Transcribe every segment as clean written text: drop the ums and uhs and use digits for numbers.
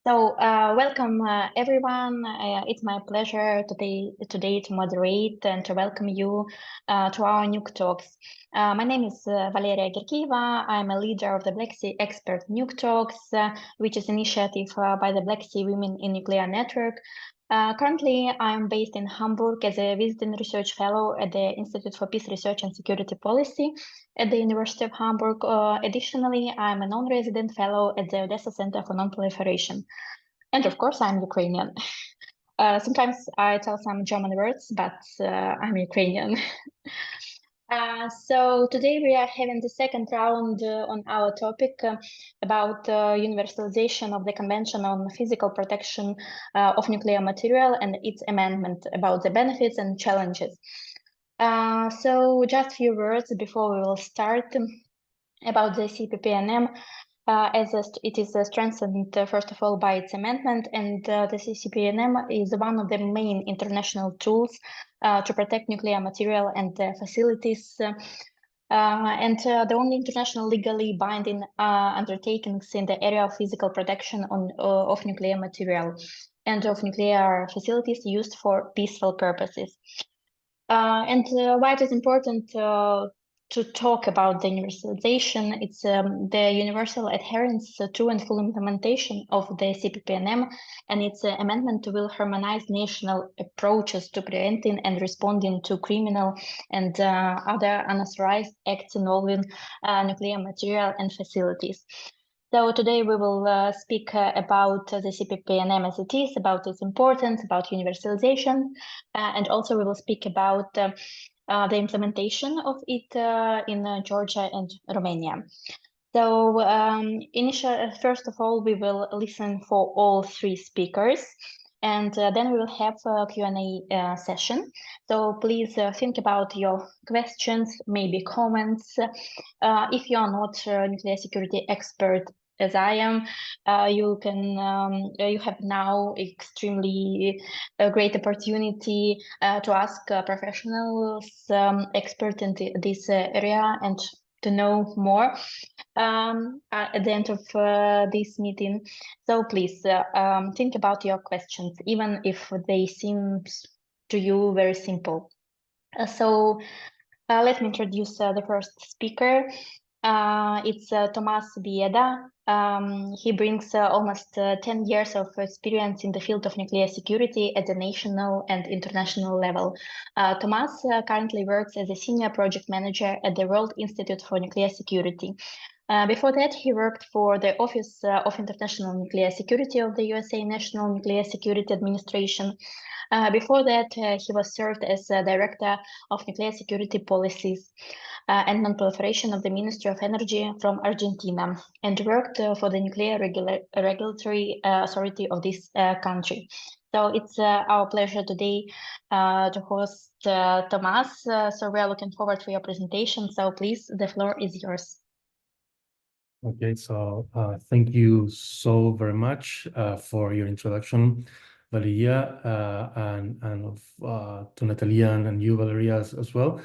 Welcome everyone. It's my pleasure today to moderate and to welcome you to our NucTalks. My name is Valeria Gerkieva. I'm a leader of the Black Sea Expert NucTalks, which is an initiative by the Black Sea Women in Nuclear Network. Currently, I'm based in Hamburg as a visiting research fellow at the Institute for Peace Research and Security Policy at the University of Hamburg. Additionally, I'm a non-resident fellow at the Odessa Center for Non-Proliferation. And of course, I'm Ukrainian. Sometimes I tell some German words, but I'm Ukrainian. So today we are having the second round on our topic about universalization of the Convention on Physical Protection of Nuclear Material and its amendment, about the benefits and challenges. So just a few words before we will start about the CPPNM. As it is strengthened, first of all, by its amendment, and the CPPNM is one of the main international tools to protect nuclear material and facilities, and the only international legally binding undertakings in the area of physical protection of nuclear material and of nuclear facilities used for peaceful purposes. And why it is important to talk about the universalization, it's the universal adherence to and full implementation of the CPPNM, and its amendment will harmonize national approaches to preventing and responding to criminal and other unauthorized acts involving nuclear material and facilities. So today we will speak about the CPPNM as it is, about its importance, about universalization, and also we will speak about the implementation of it in Georgia and Romania. So first of all, we will listen for all three speakers, and then we will have a Q&A session. So please think about your questions, maybe comments. If you are not a nuclear security expert, as I am, you have now extremely great opportunity to ask professionals, experts in this area, and to know more at the end of this meeting. So please think about your questions, even if they seem to you very simple. So let me introduce the first speaker. It's Tomas Bieda. He brings almost 10 years of experience in the field of nuclear security at the national and international level. Tomas currently works as a senior project manager at the World Institute for Nuclear Security. Before that, he worked for the Office of International Nuclear Security of the USA National Nuclear Security Administration. Before that, he was served as Director of Nuclear Security Policies and Non-Proliferation of the Ministry of Energy from Argentina, and worked for the Nuclear Regulatory Authority of this country. So it's our pleasure today to host Tomas. So we are looking forward to your presentation. So please, the floor is yours. Okay, so thank you so very much for your introduction, Valeria, and to Natalia and you, Valeria, as well,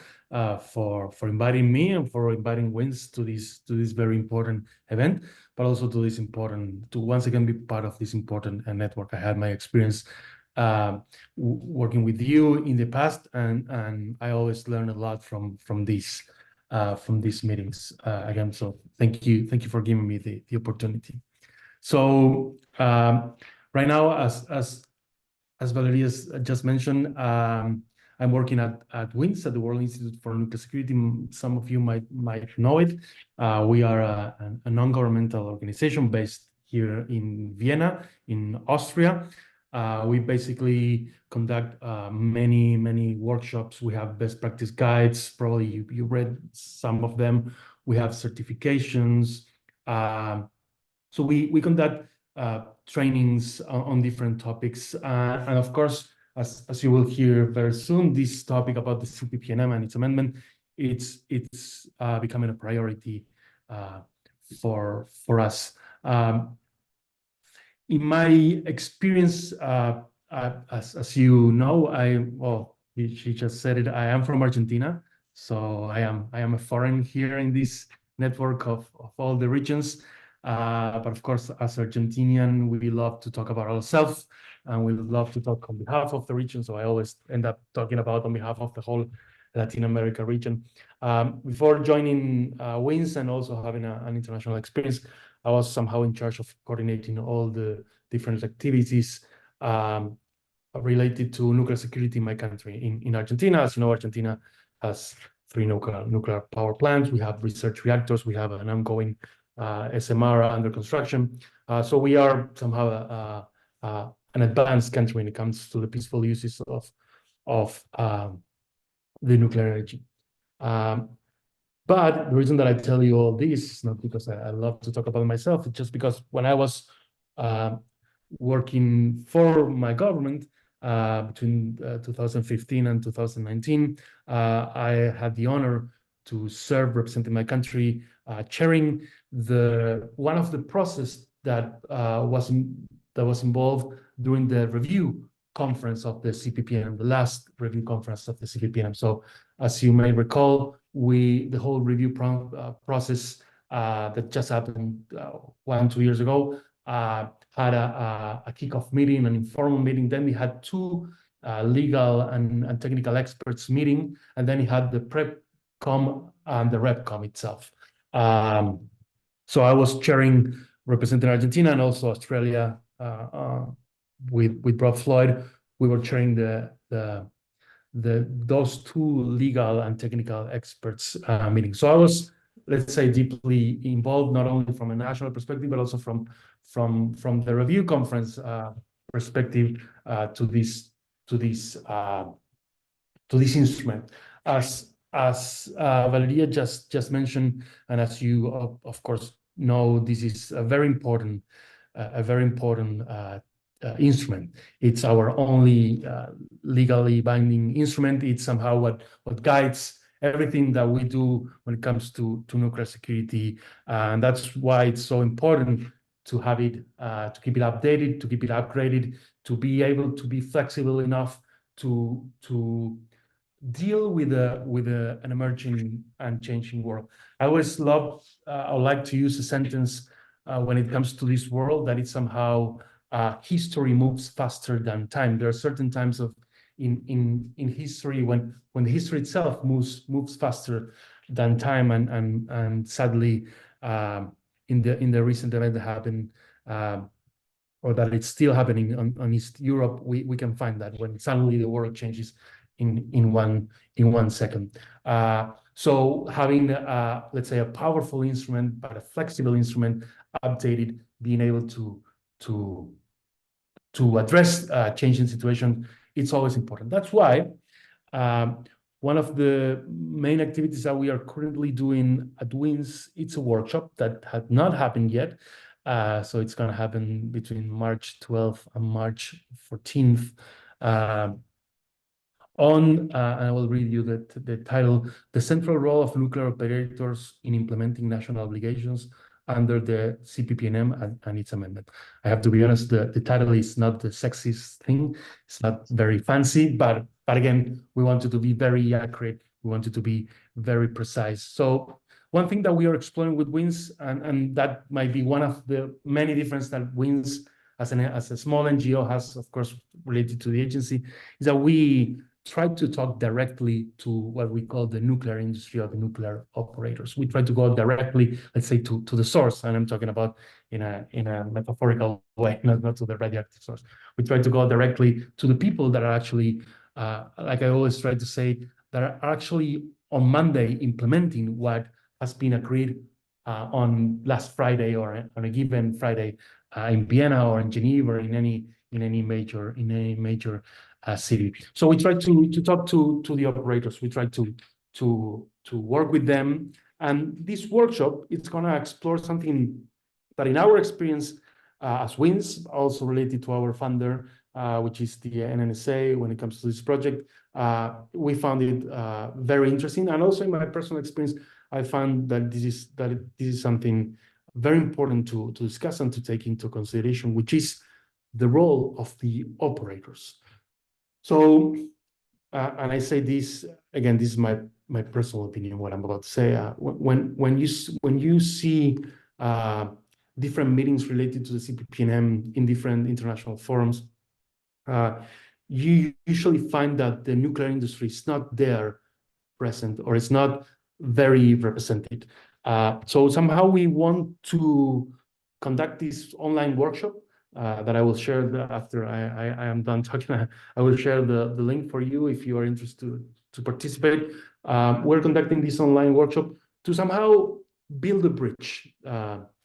for inviting me and for inviting WINS to this very important event, but also to once again be part of this important network. I had my experience working with you in the past, and I always learn a lot from these meetings again. So thank you for giving me the opportunity. So right now, as Valeria just mentioned, I'm working at WINS, at the World Institute for Nuclear Security. Some of you might know it. We are a non-governmental organization based here in Vienna, in Austria. We basically conduct many workshops. We have best practice guides. Probably you read some of them. We have certifications. So we conduct trainings on different topics. And of course, as you will hear very soon, this topic about the CPPNM and its amendment, it's becoming a priority for us. In my experience, as you know, she just said it, I am from Argentina. So I am a foreign here in this network of all the regions. But of course, as Argentinian, we love to talk about ourselves, and we love to talk on behalf of the region. So I always end up talking about on behalf of the whole Latin America region. Before joining WINS and also having an international experience, I was somehow in charge of coordinating all the different activities related to nuclear security in my country. In Argentina, as you know, Argentina has 3 nuclear power plants. We have research reactors. We have an ongoing SMR under construction. So we are somehow an advanced country when it comes to the peaceful uses of the nuclear energy. But the reason that I tell you all this is not because I love to talk about myself. It's just because when I was working for my government between 2015 and 2019, I had the honor to serve representing my country, chairing one of the process that was involved during the review conference of the CPPNM, the last review conference of the CPPNM. So, as you may recall, the whole review process that just happened 1-2 years ago had a kickoff meeting, an informal meeting. Then we had 2 legal and technical experts meeting, and then we had the PrepCom and the RepCom itself. So I was chairing, representing Argentina and also Australia with Rob Floyd. We were chairing those 2 legal and technical experts meetings. So I was, let's say, deeply involved, not only from a national perspective, but also from the review conference perspective to this instrument. As Valeria just mentioned, and as you of course know, this is a very important instrument. It's our only legally binding instrument. It's somehow what guides everything that we do when it comes to nuclear security, and that's why it's so important to have it, to keep it updated, to keep it upgraded, to be able to be flexible enough to deal with an emerging and changing world. I always I like to use a sentence when it comes to this world, that it's somehow history moves faster than time. There are certain times in history when the history itself moves faster than time, and sadly in the recent event that happened, or that it's still happening on East Europe, we can find that when suddenly the world changes in 1 second. So having let's say a powerful instrument, but a flexible instrument, updated, being able to address changing situation, it's always important. That's why one of the main activities that we are currently doing at WINS, it's a workshop that had not happened yet. So it's going to happen between March 12th and March 14th. And I will read you the title, The Central Role of Nuclear Operators in Implementing National Obligations under the CPPNM and its amendment. I have to be honest, the title is not the sexiest thing. It's not very fancy, but again, we wanted to be very accurate. We wanted to be very precise. So one thing that we are exploring with WINS, and that might be one of the many differences that WINS as a small NGO has, of course, related to the agency, is that we try to talk directly to what we call the nuclear industry or the nuclear operators. We try to go directly, let's say, to the source, and I'm talking about in a metaphorical way, not to the radioactive source. We try to go directly to the people that are actually, like I always try to say, that are actually on Monday implementing what has been agreed on last Friday or on a given Friday in Vienna or in Geneva or in any major city. So we try to talk to the operators. We try to work with them. And this workshop, it's going to explore something that in our experience as WINS, also related to our funder, which is the NNSA when it comes to this project, we found it very interesting. And also in my personal experience, I found that this is something very important to discuss and to take into consideration, which is the role of the operators. So, and I say this again, this is my personal opinion, what I'm about to say. When you see different meetings related to the CPPNM in different international forums, you usually find that the nuclear industry is not there present, or it's not very represented. So somehow we want to conduct this online workshop that I will share after I am done talking. I will share the link for you if you are interested to participate. We're conducting this online workshop to somehow build a bridge.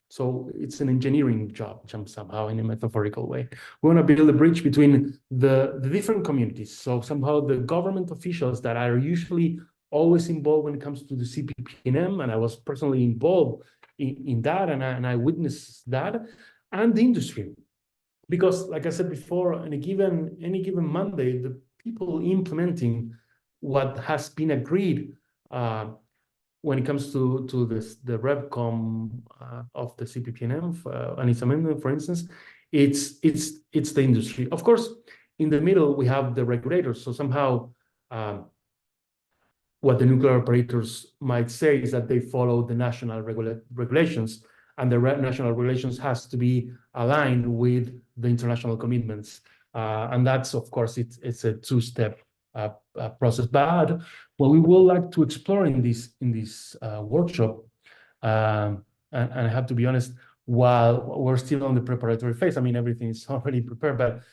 So it's an engineering job somehow, in a metaphorical way. We want to build a bridge between the different communities. So somehow the government officials that are usually always involved when it comes to the CPPNM, and I was personally involved in that, and I witnessed that, and the industry. Because like I said before, any given Monday, the people implementing what has been agreed when it comes to the RevCom of the CPPNM and its amendment, for instance, it's the industry. Of course, in the middle, we have the regulators. So somehow what the nuclear operators might say is that they follow the national regulations, and the national regulations has to be aligned with the international commitments. And that's, of course, it's a two-step process. But what we would like to explore in this workshop, and I have to be honest, while we're still on the preparatory phase, I mean, everything is already prepared, but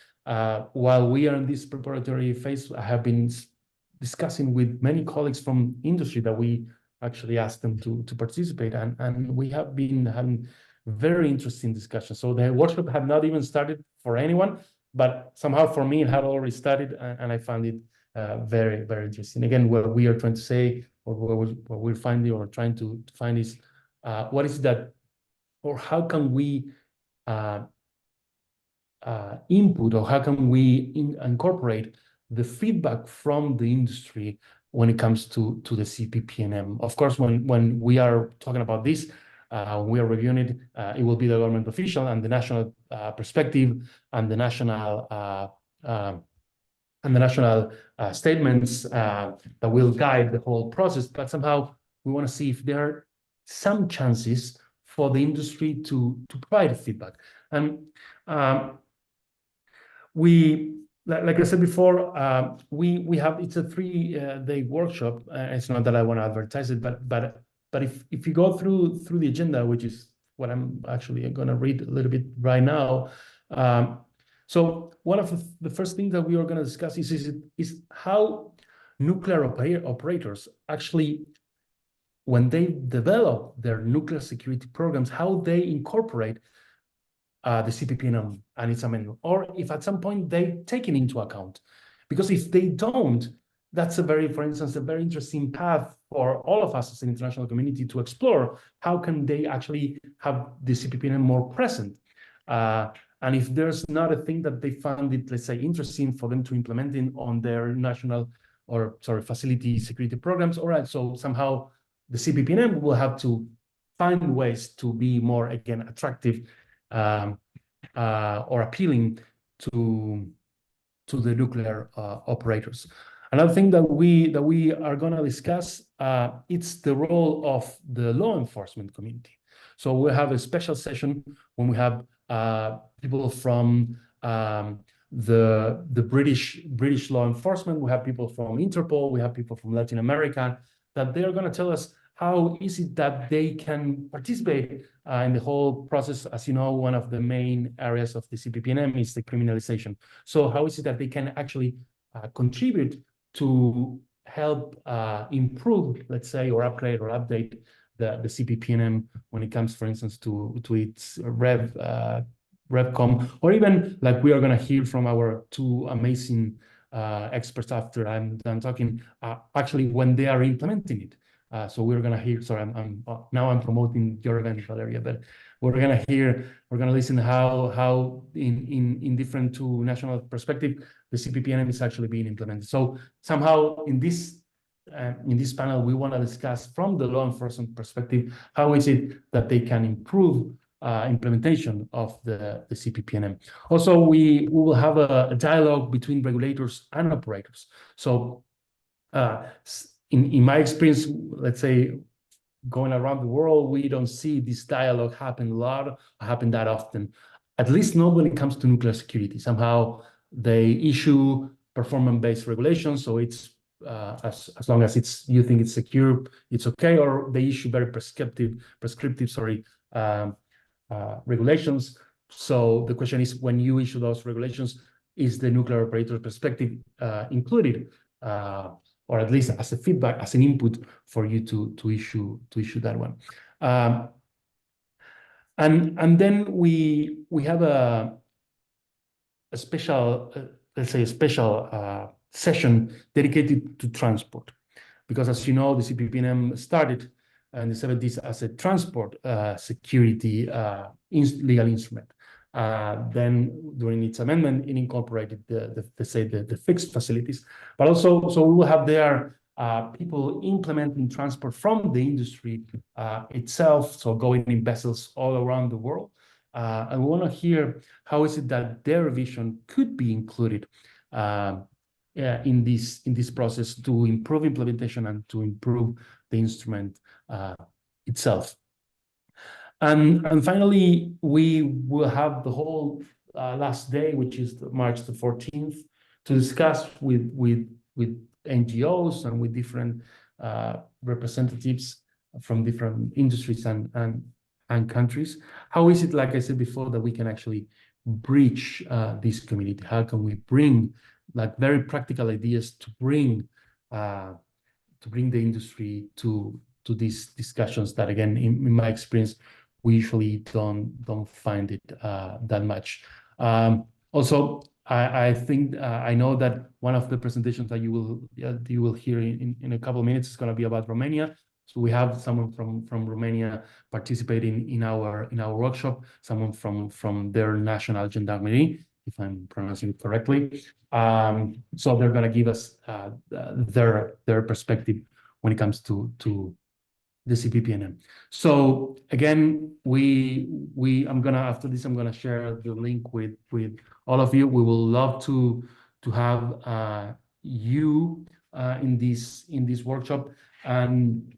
while we are in this preparatory phase, I have been discussing with many colleagues from industry that we actually asked them to participate, and we have been having very interesting discussions. So the workshop had not even started for anyone, but somehow for me it had already started, and I found it very, very interesting. Again, what we are trying to say, or what we're finding or trying to find is what is that, or how can we input, or how can we incorporate the feedback from the industry when it comes to the CPPNM. Of course, when we are talking about this, we are reviewing it. It will be the government official and the national perspective and the national statements that will guide the whole process. But somehow we want to see if there are some chances for the industry to provide feedback. And like I said before, we have, it's a 3-day workshop. It's not that I want to advertise it, but if you go through the agenda, which is what I'm actually going to read a little bit right now. So one of the first things that we are going to discuss is how nuclear operators actually, when they develop their nuclear security programs, how they incorporate the CPPNM and its amendment, or if at some point they take it into account. Because if they don't, that's for instance, a very interesting path for all of us as an international community to explore. How can they actually have the CPPNM more present? And if there's not a thing that they found it, let's say, interesting for them to implement on their facility security programs, all right, so somehow the CPPNM will have to find ways to be more, again, attractive or appealing to the nuclear operators. Another thing that we are going to discuss, it's the role of the law enforcement community. So we have a special session when we have people from the British law enforcement. We have people from Interpol. We have people from Latin America, that they are going to tell us how is it that they can participate in the whole process. As you know, one of the main areas of the CPPNM is the criminalization. So how is it that they can actually contribute to help improve, let's say, or upgrade or update the CPPNM when it comes, for instance, to its RevCom, or even like we are going to hear from our 2 amazing experts after I'm done talking, actually when they are implementing it. So we're going to hear, sorry, now I'm promoting your event, Valeria, but we're going to listen how in different 2 national perspective, the CPPNM is actually being implemented. So somehow in this panel, we want to discuss from the law enforcement perspective, how is it that they can improve implementation of the CPPNM. Also, we will have a dialogue between regulators and operators. So in my experience, let's say, going around the world, we don't see this dialogue happen that often. At least not when it comes to nuclear security. Somehow they issue performance-based regulations, so it's as long as you think it's secure, it's okay, or they issue very prescriptive regulations. So the question is, when you issue those regulations, is the nuclear operator perspective included, or at least as a feedback, as an input for you to issue that one? And then we have a special, let's say, a special session dedicated to transport, because as you know, the CPPNM started in the 70s as a transport security legal instrument. Then during its amendment, it incorporated the fixed facilities, but also, so we will have there people implementing transport from the industry itself, so going in vessels all around the world. And we want to hear how is it that their vision could be included in this process to improve implementation and to improve the instrument itself. And finally, we will have the whole last day, which is March the 14th, to discuss with NGOs and with different representatives from different industries and countries. How is it, like I said before, that we can actually bridge this community? How can we bring like very practical ideas to bring the industry to these discussions that, again, in my experience, we usually don't find it that much. Also, I think I know that one of the presentations that you will hear in a couple of minutes is going to be about Romania. So we have someone from Romania participating in our workshop, someone from their national gendarmerie, if I'm pronouncing it correctly. So they're going to give us their perspective when it comes to the CPPNM. So again, after this, I'm gonna share the link with all of you. We will love to have you in this workshop. And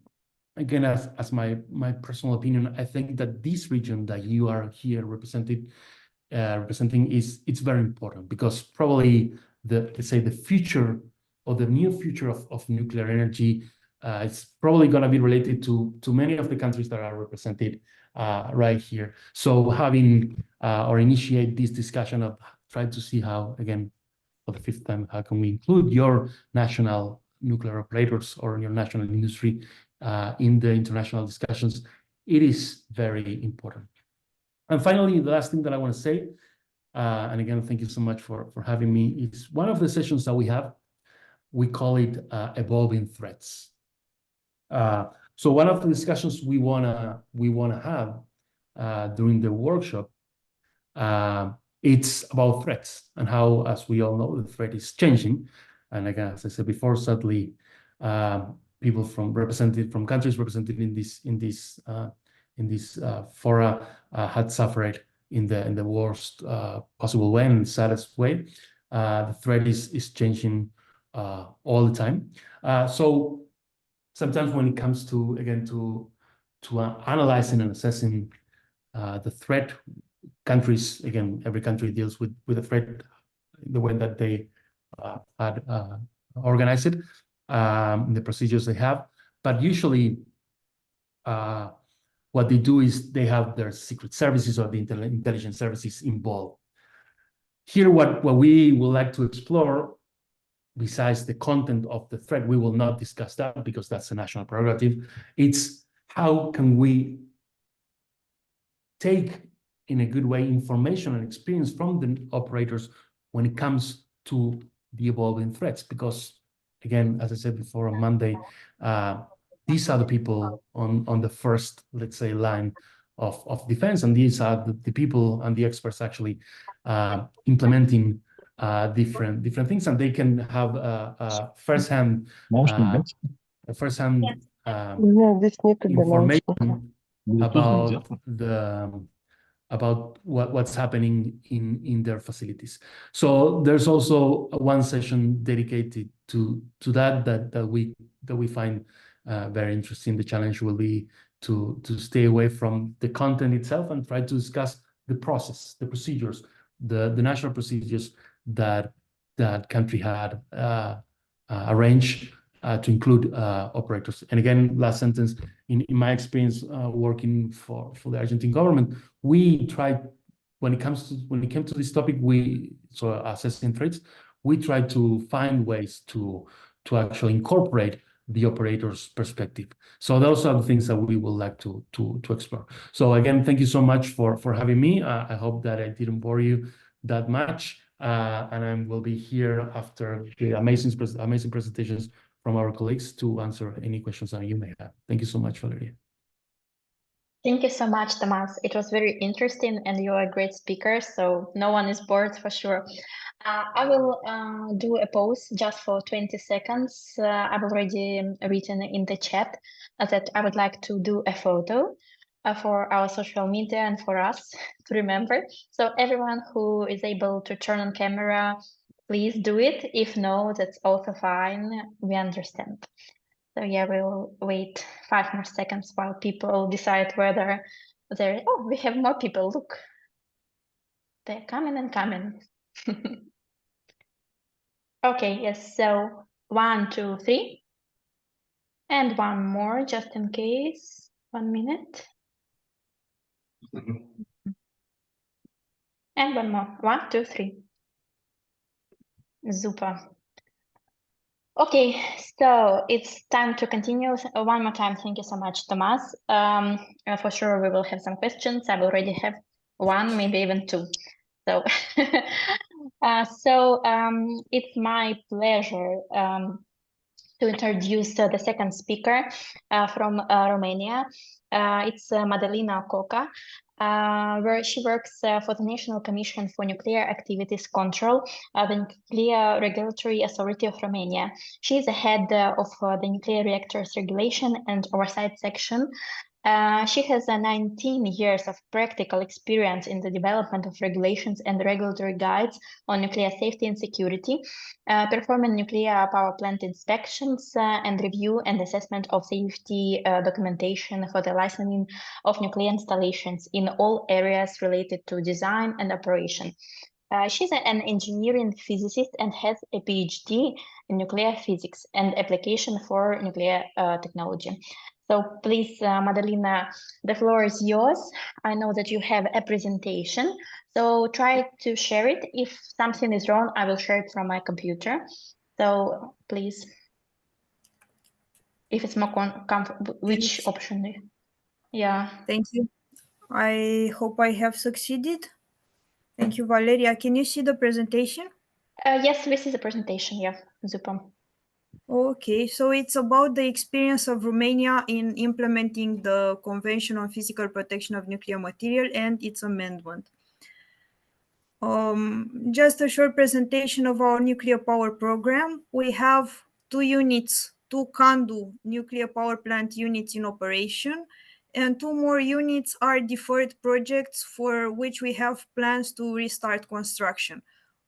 again, as my personal opinion, I think that this region that you are here representing it's very important, because probably let's say the future or the near future of nuclear energy it's probably going to be related to many of the countries that are represented right here. So having or initiate this discussion of trying to see how, again, for the fifth time, how can we include your national nuclear operators or your national industry in the international discussions, it is very important. And finally, the last thing that I want to say, and again, thank you so much for having me, is one of the sessions that we have, we call it Evolving Threats. So one of the discussions we wanna have during the workshop, it's about threats and how, as we all know, the threat is changing. And again, as I said before, sadly, people from countries represented in this fora had suffered in the worst possible way and saddest way. The threat is changing all the time. So sometimes when it comes to, again, to analyzing and assessing the threat, countries, again, every country deals with the threat the way that they had organized it, the procedures they have. But usually what they do is they have their secret services or the intelligence services involved. Here, what we would like to explore, besides the content of the threat, we will not discuss that because that's a national prerogative. It's how can we take, in a good way, information and experience from the operators when it comes to the evolving threats. Because, again, as I said before, on Monday, these are the people on the first, let's say, line of defense, and these are the people and the experts actually implementing different things, and they can have first-hand information about what's happening in their facilities. So there's also one session dedicated to that we find very interesting. The challenge will be to stay away from the content itself and try to discuss the process, the procedures, the national procedures that country had arranged to include operators. And again, last sentence, in my experience working for the Argentine government, we tried, when it came to this topic, assessing threats, we try to find ways to actually incorporate the operator's perspective. So those are the things that we would like to explore. So again, thank you so much for having me. I hope that I didn't bore you that much. And I will be here after the amazing presentations from our colleagues to answer any questions that you may have. Thank you so much, Valeria. Thank you so much, Tomas. It was very interesting and you're a great speaker, so no one is bored for sure. I will do a pause just for 20 seconds. I've already written in the chat that I would like to do a photo for our social media and for us to remember. So everyone who is able to turn on camera, please do it. If no, that's also fine. We understand. So yeah, we'll wait 5 more seconds while people decide whether they're... Oh, we have more people, look. They're coming and coming. Okay, yes, so 1, 2, 3. And one more, just in case. 1 minute. And one more. 1, 2, 3. Super. Okay, so it's time to continue. One more time, thank you so much, Tomas. For sure, we will have some questions. I already have 1, maybe even 2. So, it's my pleasure to introduce the second speaker from Romania. It's Madalina Coca, where she works for the National Commission for Nuclear Activities Control, the Nuclear Regulatory Authority of Romania. She is the head of the Nuclear Reactors Regulation and Oversight Section. She has 19 years of practical experience in the development of regulations and regulatory guides on nuclear safety and security, performing nuclear power plant inspections and review and assessment of safety documentation for the licensing of nuclear installations in all areas related to design and operation. She's an engineering physicist and has a PhD in nuclear physics and application for nuclear technology. So please, Madalina, the floor is yours. I know that you have a presentation, so try to share it. If something is wrong, I will share it from my computer. So please, if it's more comfortable, which option? Yeah. Thank you. I hope I have succeeded. Thank you, Valeria. Can you see the presentation? Yes, we see the presentation. Yeah, super. Okay, so it's about the experience of Romania in implementing the Convention on Physical Protection of Nuclear Material and its amendment. Just a short presentation of our nuclear power program. We have 2 units, 2 CANDU nuclear power plant units in operation, and 2 more units are deferred projects for which we have plans to restart construction.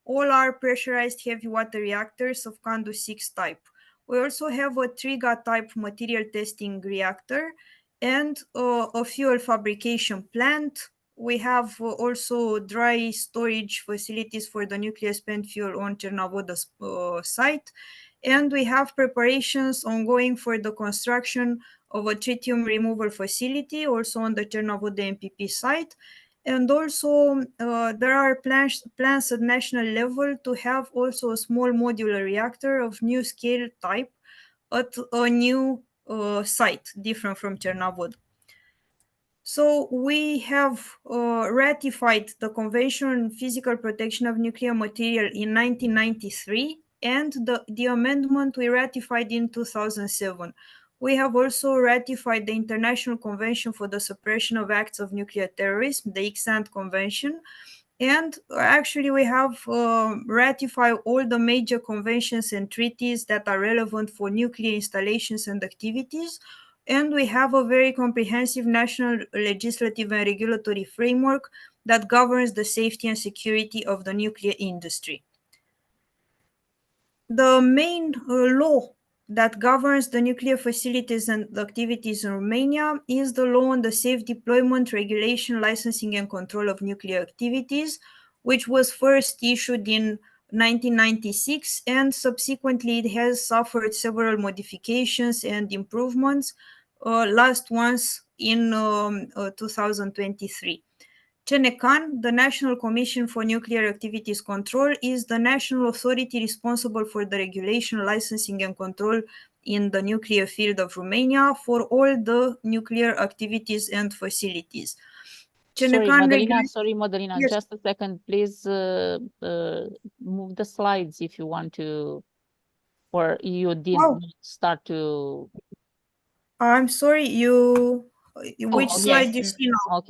All are pressurized heavy water reactors of CANDU 6 type. We also have a TRIGA type material testing reactor and a fuel fabrication plant. We have also dry storage facilities for the nuclear spent fuel on Cernavoda site. And we have preparations ongoing for the construction of a tritium removal facility, also on the Cernavoda MPP site. And also there are plans at national level to have also a small modular reactor of new scale type at a new site, different from Cernavoda. So we have ratified the Convention on Physical Protection of Nuclear Material in 1993, and the amendment we ratified in 2007. We have also ratified the International Convention for the Suppression of Acts of Nuclear Terrorism, the ICSANT Convention, and actually we have ratified all the major conventions and treaties that are relevant for nuclear installations and activities. And we have a very comprehensive national legislative and regulatory framework that governs the safety and security of the nuclear industry. The main law that governs the nuclear facilities and the activities in Romania is the Law on the Safe Deployment, Regulation, Licensing and Control of Nuclear Activities, which was first issued in 1996 and subsequently it has suffered several modifications and improvements, last ones in 2023. CNECAN, the National Commission for Nuclear Activities Control, is the national authority responsible for the regulation, licensing and control in the nuclear field of Romania for all the nuclear activities and facilities. Sorry, CNECAN Madalina, Yes. just a second, please move the slides if you want to, or you did Oh. not start to. I'm sorry, which slide do you see now?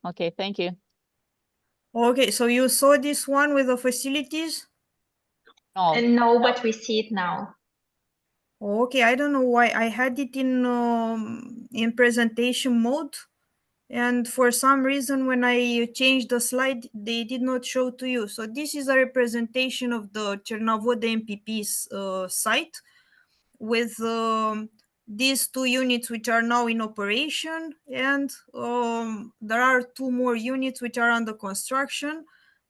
Okay, thank you. Okay, so you saw this one with the facilities? No, but we see it now. Okay, I don't know why I had it in presentation mode, and for some reason when I changed the slide, they did not show to you. So this is a representation of the Cernavod MPP's site with these two units which are now in operation, and there are two more units which are under construction.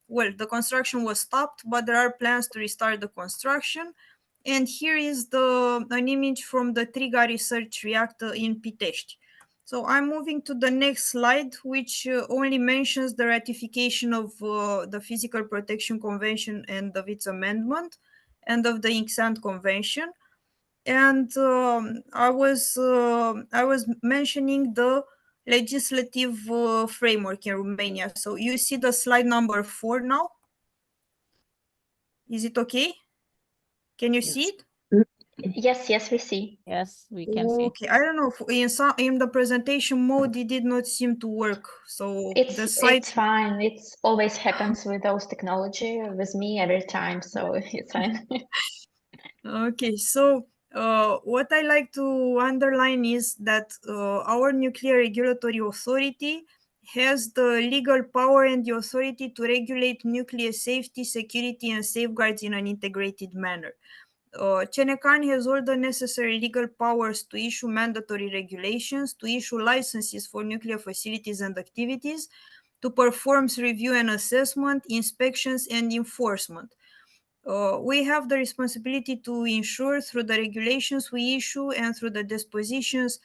Well, the construction was stopped, but there are plans to restart the construction. And here is an image from the Triga Research Reactor in Pitești. So I'm moving to the next slide, which only mentions the ratification of the Physical Protection Convention and of its amendment and of the INCSANT Convention. And I was mentioning the legislative framework in Romania. So you see the slide number 4 now? Is it okay? Can you see it? Yes, we see. Yes, we can see. Okay, I don't know. In the presentation mode, it did not seem to work. So the site. It's fine. It always happens with those technology with me every time, so it's fine. Okay, so what I like to underline is that our nuclear regulatory authority has the legal power and the authority to regulate nuclear safety, security, and safeguards in an integrated manner. CNECAN has all the necessary legal powers to issue mandatory regulations, to issue licenses for nuclear facilities and activities, to perform review and assessment, inspections, and enforcement. We have the responsibility to ensure through the regulations we issue and through the dispositions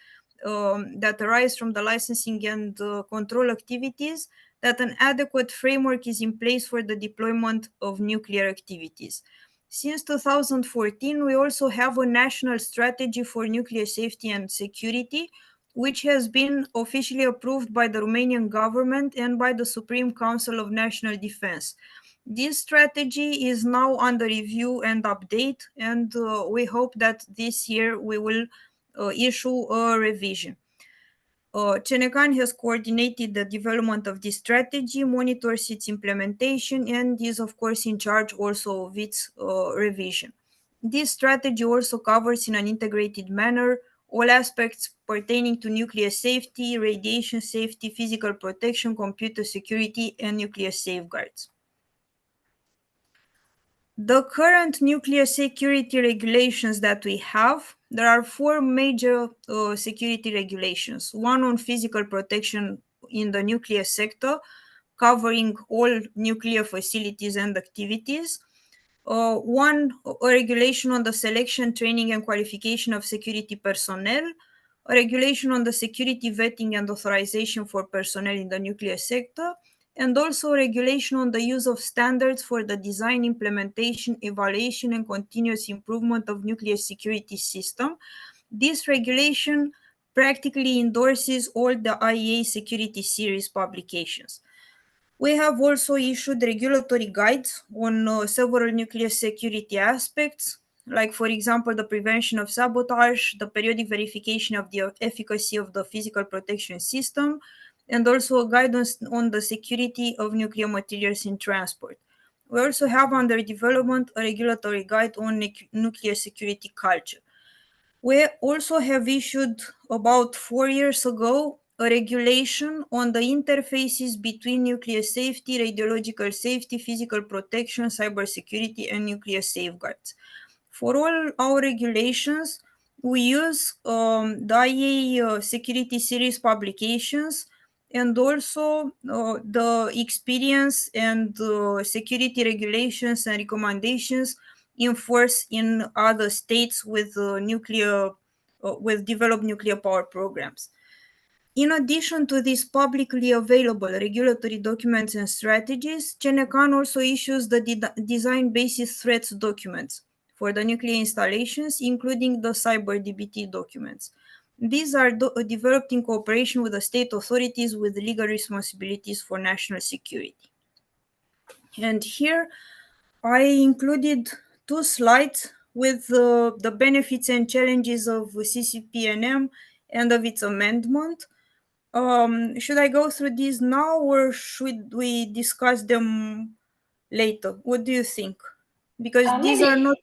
that arise from the licensing and control activities that an adequate framework is in place for the deployment of nuclear activities. Since 2014, we also have a national strategy for nuclear safety and security, which has been officially approved by the Romanian government and by the Supreme Council of National Defense. This strategy is now under review and update, and we hope that this year we will issue a revision. CNECAN has coordinated the development of this strategy, monitors its implementation, and is of course in charge also of its revision. This strategy also covers in an integrated manner all aspects pertaining to nuclear safety, radiation safety, physical protection, computer security, and nuclear safeguards. The current nuclear security regulations that we have, there are four major security regulations. One on physical protection in the nuclear sector, covering all nuclear facilities and activities. One a regulation on the selection, training, and qualification of security personnel. A regulation on the security vetting and authorization for personnel in the nuclear sector, and also regulation on the use of standards for the design, implementation, evaluation, and continuous improvement of nuclear security system. This regulation practically endorses all the IAEA security series publications. We have also issued regulatory guides on several nuclear security aspects, like, for example, the prevention of sabotage, the periodic verification of the efficacy of the physical protection system, and also a guidance on the security of nuclear materials in transport. We also have under development a regulatory guide on nuclear security culture. We also have issued about 4 years ago a regulation on the interfaces between nuclear safety, radiological safety, physical protection, cybersecurity, and nuclear safeguards. For all our regulations, we use the IA Security Series publications and also the experience and security regulations and recommendations in force in other states with with developed nuclear power programs. In addition to these publicly available regulatory documents and strategies, CNECAN also issues the design basis threats documents for the nuclear installations, including the cyber DBT documents. These are developed in cooperation with the state authorities with legal responsibilities for national security. And here I included 2 slides with the benefits and challenges of CCPNM and of its amendment. Should I go through these now or should we discuss them later? What do you think? Because these Maybe are not.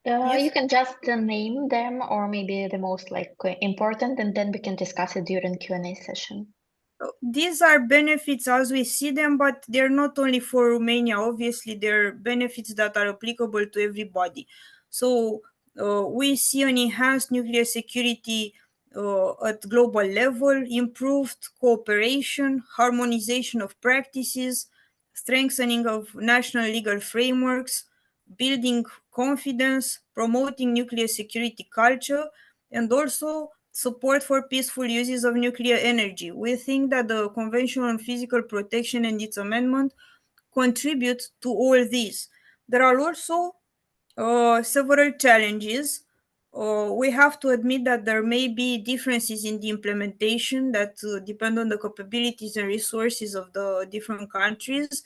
Yes? you can just name them, or maybe the most important, and then we can discuss it during Q&A session. These are benefits as we see them, but they're not only for Romania. Obviously, they're benefits that are applicable to everybody. So we see an enhanced nuclear security at global level, improved cooperation, harmonization of practices, strengthening of national legal frameworks, building confidence, promoting nuclear security culture, and also support for peaceful uses of nuclear energy. We think that the Convention on Physical Protection and its amendment contribute to all these. There are also several challenges. We have to admit that there may be differences in the implementation that depend on the capabilities and resources of the different countries,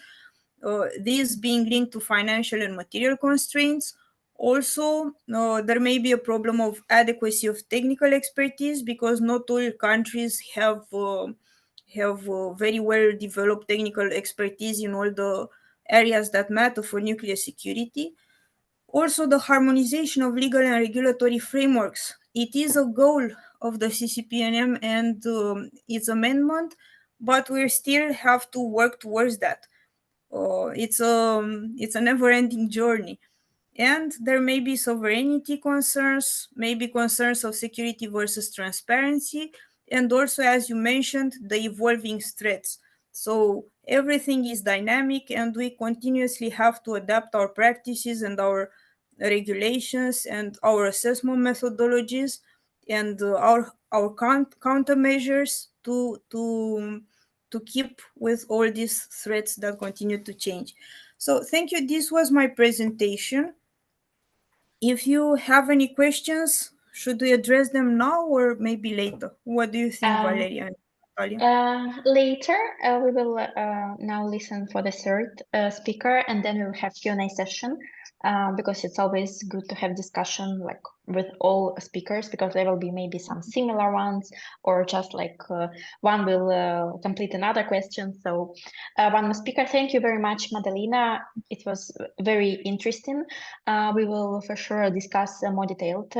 these being linked to financial and material constraints. Also, there may be a problem of adequacy of technical expertise because not all countries have very well developed technical expertise in all the areas that matter for nuclear security. Also, the harmonization of legal and regulatory frameworks. It is a goal of the CCPNM and its amendment, but we still have to work towards that. It's a never-ending journey. And there may be sovereignty concerns, maybe concerns of security versus transparency, and also, as you mentioned, the evolving threats. So everything is dynamic, and we continuously have to adapt our practices and our regulations and our assessment methodologies and our countermeasures to keep with all these threats that continue to change. So thank you. This was my presentation. If you have any questions, should we address them now or maybe later? What do you think, Valeria and Natalia? Later, we will now listen for the third speaker, and then we will have Q&A session, because it's always good to have discussion with all speakers, because there will be maybe some similar ones, or just one will complete another question. So one more speaker. Thank you very much, Madalina. It was very interesting. We will for sure discuss more detailed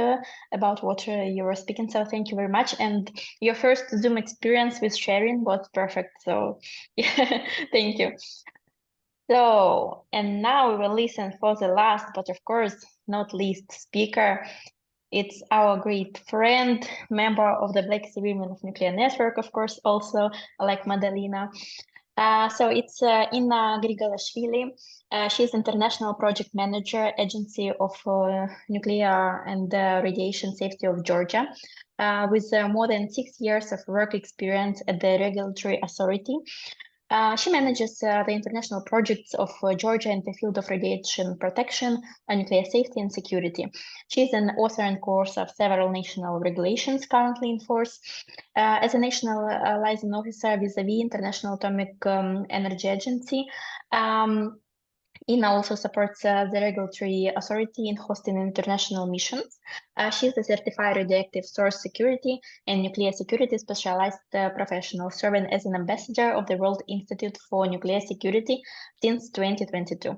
about what you were speaking. So thank you very much. And your first Zoom experience with sharing was perfect. So yeah, thank you. So, and now we will listen for the last, but of course, not least speaker. It's our great friend, member of the Black Sea Women of Nuclear Network, of course, also like Madalina. So it's Inna Grigolashvili. She's International Project Manager, Agency of Nuclear and Radiation Safety of Georgia, with more than 6 years of work experience at the regulatory authority. She manages the international projects of Georgia in the field of radiation protection, nuclear safety and security. She is an author and course of several national regulations currently in force. As a national liaison officer vis-a-vis International Atomic Energy Agency, Inna also supports the regulatory authority in hosting international missions. She is a certified radioactive source security and nuclear security specialized professional, serving as an ambassador of the World Institute for Nuclear Security since 2022.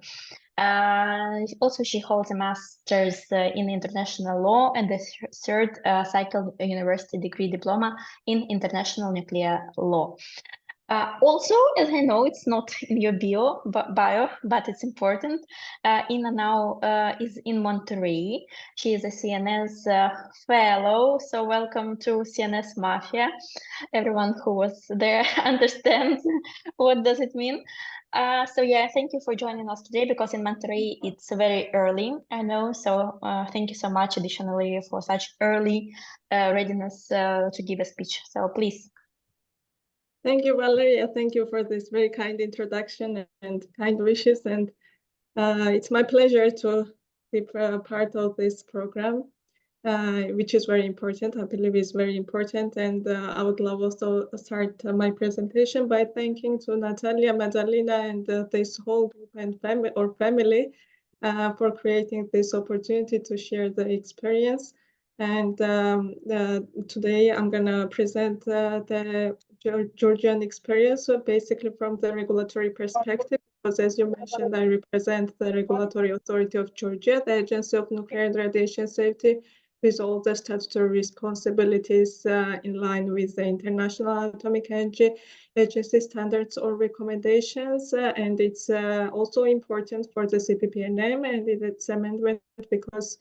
Also, she holds a master's in international law and the third cycle university degree diploma in international nuclear law. Also, as I know, it's not in your bio, but it's important. Ina now is in Monterrey. She is a CNS fellow, so welcome to CNS Mafia. Everyone who was there understands what does it mean. So yeah, thank you for joining us today, because in Monterrey it's very early, I know. So thank you so much additionally for such early readiness to give a speech. So please. Thank you, Valeria. Thank you for this very kind introduction and kind wishes. And it's my pleasure to be part of this program, which is very important. I believe is very important. And I would love also to start my presentation by thanking to Natalia, Madalina, and this whole group and family for creating this opportunity to share the experience. And today I'm going to present the Georgian experience, so basically from the regulatory perspective, because as you mentioned, I represent the Regulatory Authority of Georgia, the Agency of Nuclear and Radiation Safety, with all the statutory responsibilities in line with the International Atomic Energy Agency standards or recommendations. And it's also important for the CPPNM and its amendment, because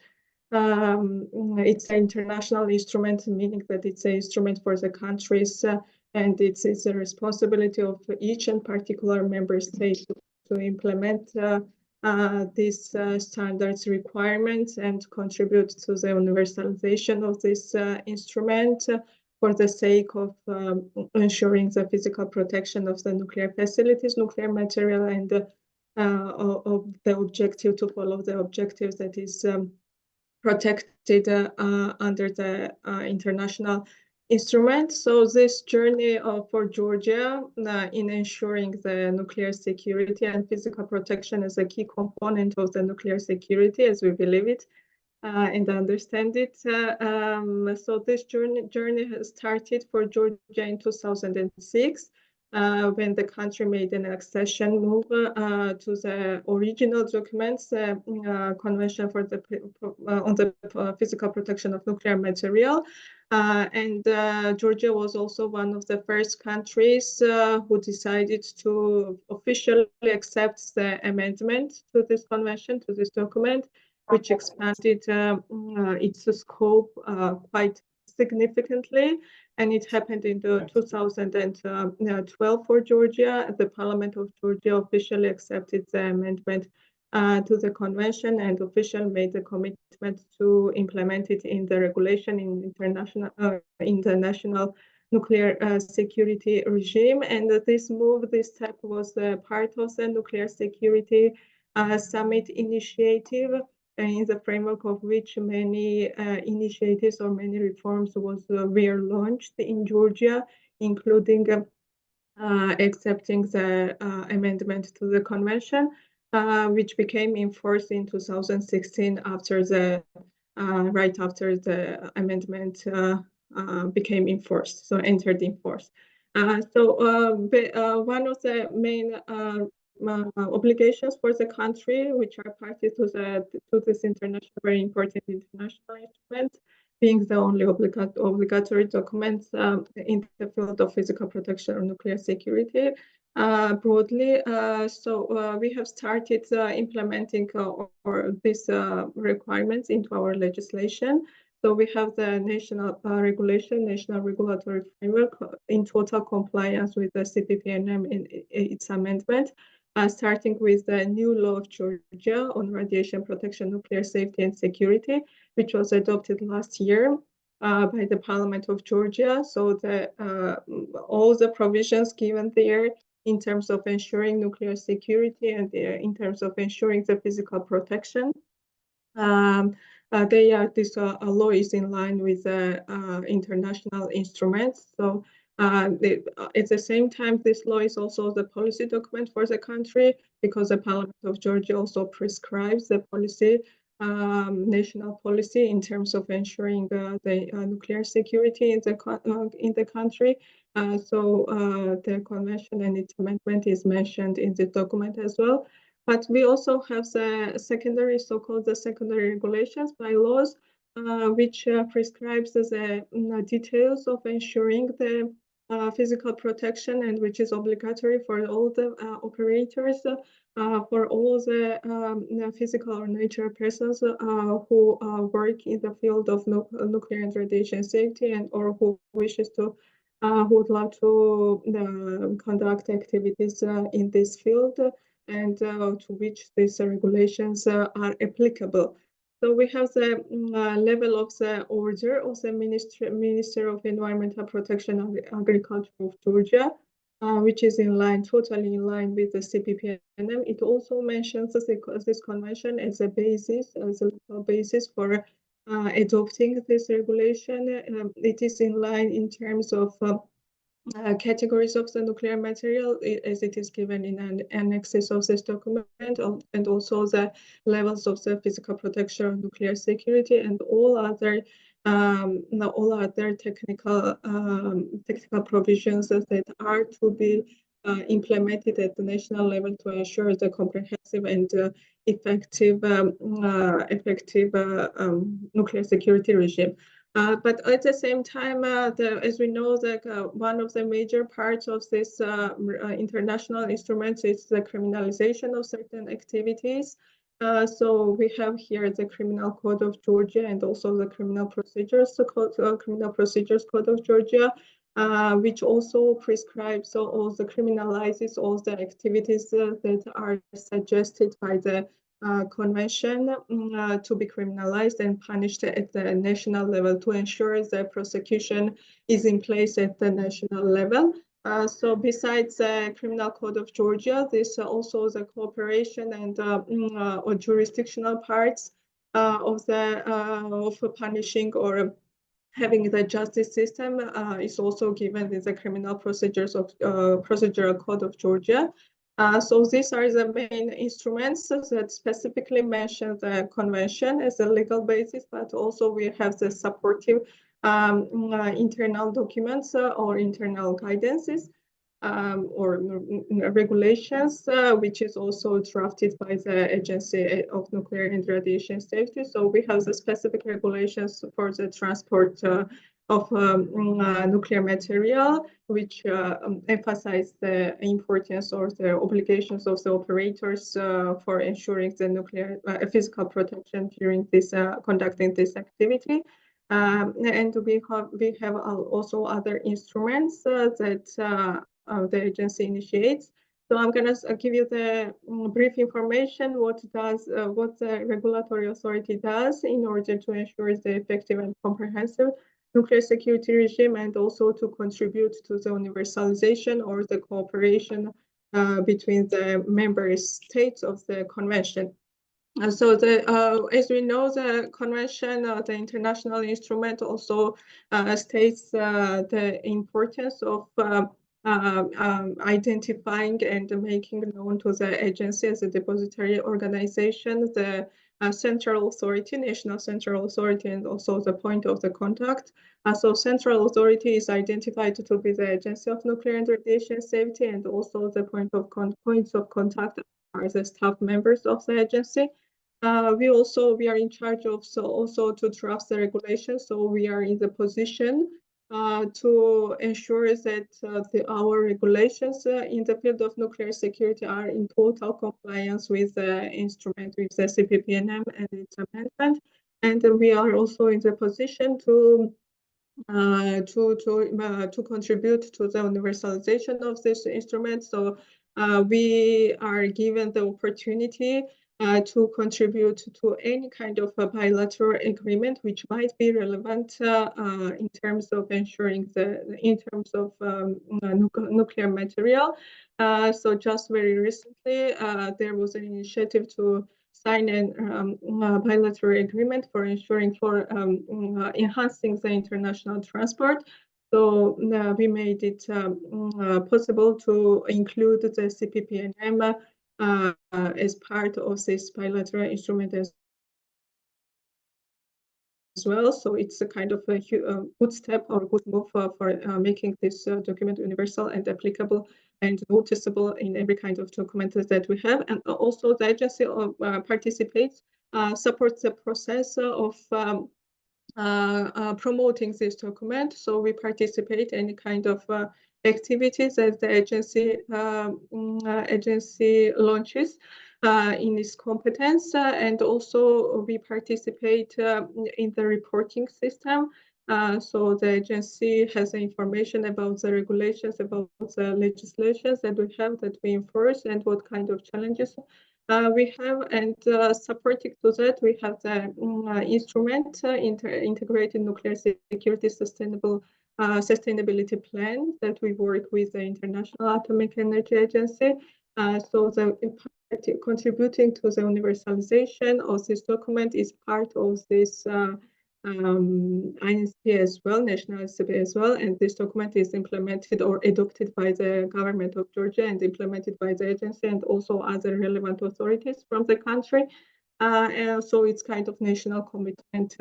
it's an international instrument, meaning that it's an instrument for the countries, and it's a responsibility of each and particular member state to implement these standards requirements and contribute to the universalization of this instrument for the sake of ensuring the physical protection of the nuclear facilities, nuclear material, and of the objective to follow the objectives that is protected under the international instrument. So this journey for Georgia in ensuring the nuclear security and physical protection is a key component of the nuclear security as we believe it and understand it. So this journey has started for Georgia in 2006. When the country made an accession move to the original documents, Convention for the on the physical protection of nuclear material, and Georgia was also one of the first countries who decided to officially accept the amendment to this convention, to this document, which expanded its scope quite significantly. And it happened in 2012 for Georgia. The Parliament of Georgia officially accepted the amendment to the convention and officially made the commitment to implement it in the regulation in the national nuclear security regime. And this move, this step was part of the nuclear security summit initiative, in the framework of which many initiatives or many reforms were launched in Georgia, including accepting the amendment to the convention, which became in force in 2016 after the right after the amendment became in force, so entered in force. One of the main obligations for the country, which are party to this international, very important international instrument, being the only obligatory documents in the field of physical protection or nuclear security broadly. We have started implementing these requirements into our legislation. So we have the national regulation, national regulatory framework in total compliance with the CPPNM in its amendment. Starting with the new law of Georgia on radiation protection, nuclear safety and security, which was adopted last year by the Parliament of Georgia. So all the provisions given there in terms of ensuring nuclear security and in terms of ensuring the physical protection, this law is in line with international instruments. So at the same time, this law is also the policy document for the country, because the Parliament of Georgia also prescribes the policy, national policy in terms of ensuring the nuclear security in the country. The convention and its amendment is mentioned in the document as well. But we also have the secondary, so-called the secondary regulations, bylaws, which prescribes the details of ensuring the physical protection, and which is obligatory for all the operators, for all the physical or natural persons who work in the field of nuclear and radiation safety, and or who wishes to who would love to conduct activities in this field, and to which these regulations are applicable. So we have the level of the order of the Minister of Environmental Protection and Agriculture of Georgia, which is totally in line with the CPPNM. It also mentions this convention as a basis, as a legal basis for adopting this regulation. It is in line in terms of categories of the nuclear material as it is given in an annexes of this document, and also the levels of the physical protection of nuclear security, and all other technical provisions that are to be implemented at the national level to ensure the comprehensive and effective nuclear security regime. But at the same time, as we know, one of the major parts of this international instruments is the criminalization of certain activities. So we have here the Criminal Code of Georgia, and also the Criminal Procedures Code of Georgia, which also prescribes or criminalizes all the activities that are suggested by the convention to be criminalized and punished at the national level, to ensure the prosecution is in place at the national level. So besides the Criminal Code of Georgia, this also the cooperation and or jurisdictional parts of punishing or having the justice system is also given in the Criminal Procedural Code of Georgia. So these are the main instruments that specifically mention the convention as a legal basis, but also we have the supportive internal documents or internal guidances or regulations, which is also drafted by the Agency of Nuclear and Radiation Safety. So we have the specific regulations for the transport of nuclear material, which emphasize the importance or the obligations of the operators for ensuring the nuclear physical protection during this conducting this activity. And we have also other instruments that the agency initiates. So I'm going to give you the brief information what the regulatory authority does in order to ensure the effective and comprehensive nuclear security regime, and also to contribute to the universalization or the cooperation between the member states of the convention. So as we know, the convention, the international instrument, also states the importance of identifying and making known to the agency as a depository organization, the central authority, national central authority, and also the point of the contact. So central authority is identified to be the Agency of Nuclear and Radiation Safety, and also the points of contact are the staff members of the agency. We are in charge of also to draft the regulations. So we are in the position to ensure that our regulations in the field of nuclear security are in total compliance with the instrument, with the CPPNM and its amendment. And we are also in the position to contribute to the universalization of this instrument. So we are given the opportunity to contribute to any kind of a bilateral agreement which might be relevant in terms of ensuring in terms of nuclear material. So just very recently, there was an initiative to sign a bilateral agreement for ensuring enhancing the international transport. So we made it possible to include the CPPNM as part of this bilateral instrument as well. So it's a kind of a good step or good move for making this document universal and applicable and noticeable in every kind of document that we have. And also the agency participates, supports the process of promoting this document. So we participate in any kind of activities that the agency launches in its competence, and also we participate in the reporting system. So the agency has information about the regulations, about the legislations that we have, that we enforce, and what kind of challenges we have. And supporting to that, we have the instrument, integrated nuclear security sustainability plan, that we work with the International Atomic Energy Agency. So the contributing to the universalization of this document is part of this INSP as well, national INSP as well, and this document is implemented or adopted by the government of Georgia and implemented by the agency and also other relevant authorities from the country. And so it's kind of national commitment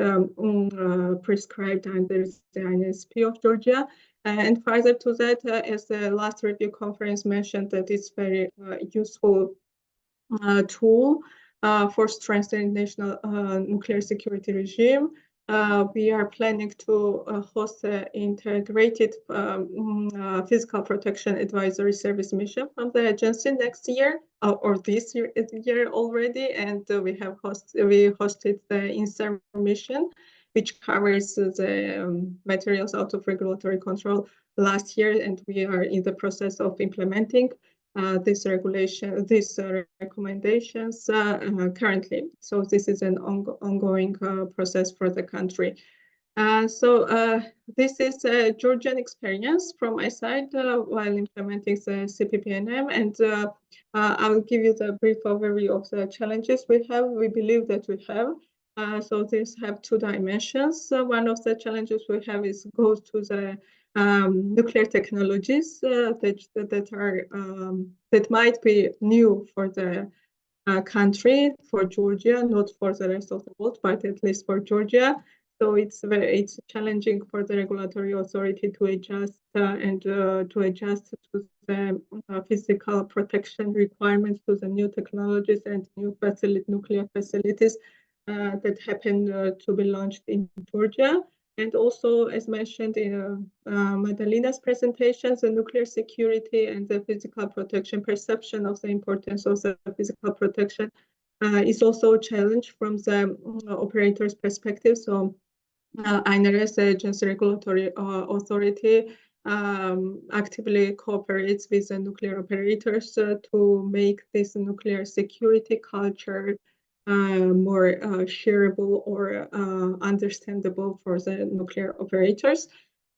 prescribed under the INSP of Georgia. And further to that, as the last review conference mentioned, that it's very useful tool for strengthening national nuclear security regime. We are planning to host an integrated physical protection advisory service mission from the agency next year, or this year already, and we hosted the INSER mission, which covers the materials out of regulatory control last year, and we are in the process of implementing these recommendations currently. So this is an ongoing process for the country. So this is a Georgian experience from my side while implementing the CPPNM, and I will give you the brief overview of the challenges we believe that we have. So these have two dimensions. One of the challenges we have goes to the nuclear technologies that might be new for the country, for Georgia, not for the rest of the world, but at least for Georgia. So it's challenging for the regulatory authority to adjust to the physical protection requirements to the new technologies and new nuclear facilities that happen to be launched in Georgia. And also, as mentioned in Madalina's presentations, the nuclear security and the physical protection perception of the importance of the physical protection is also a challenge from the operator's perspective. So INRS, the Agency Regulatory Authority, actively cooperates with the nuclear operators to make this nuclear security culture more shareable or understandable for the nuclear operators.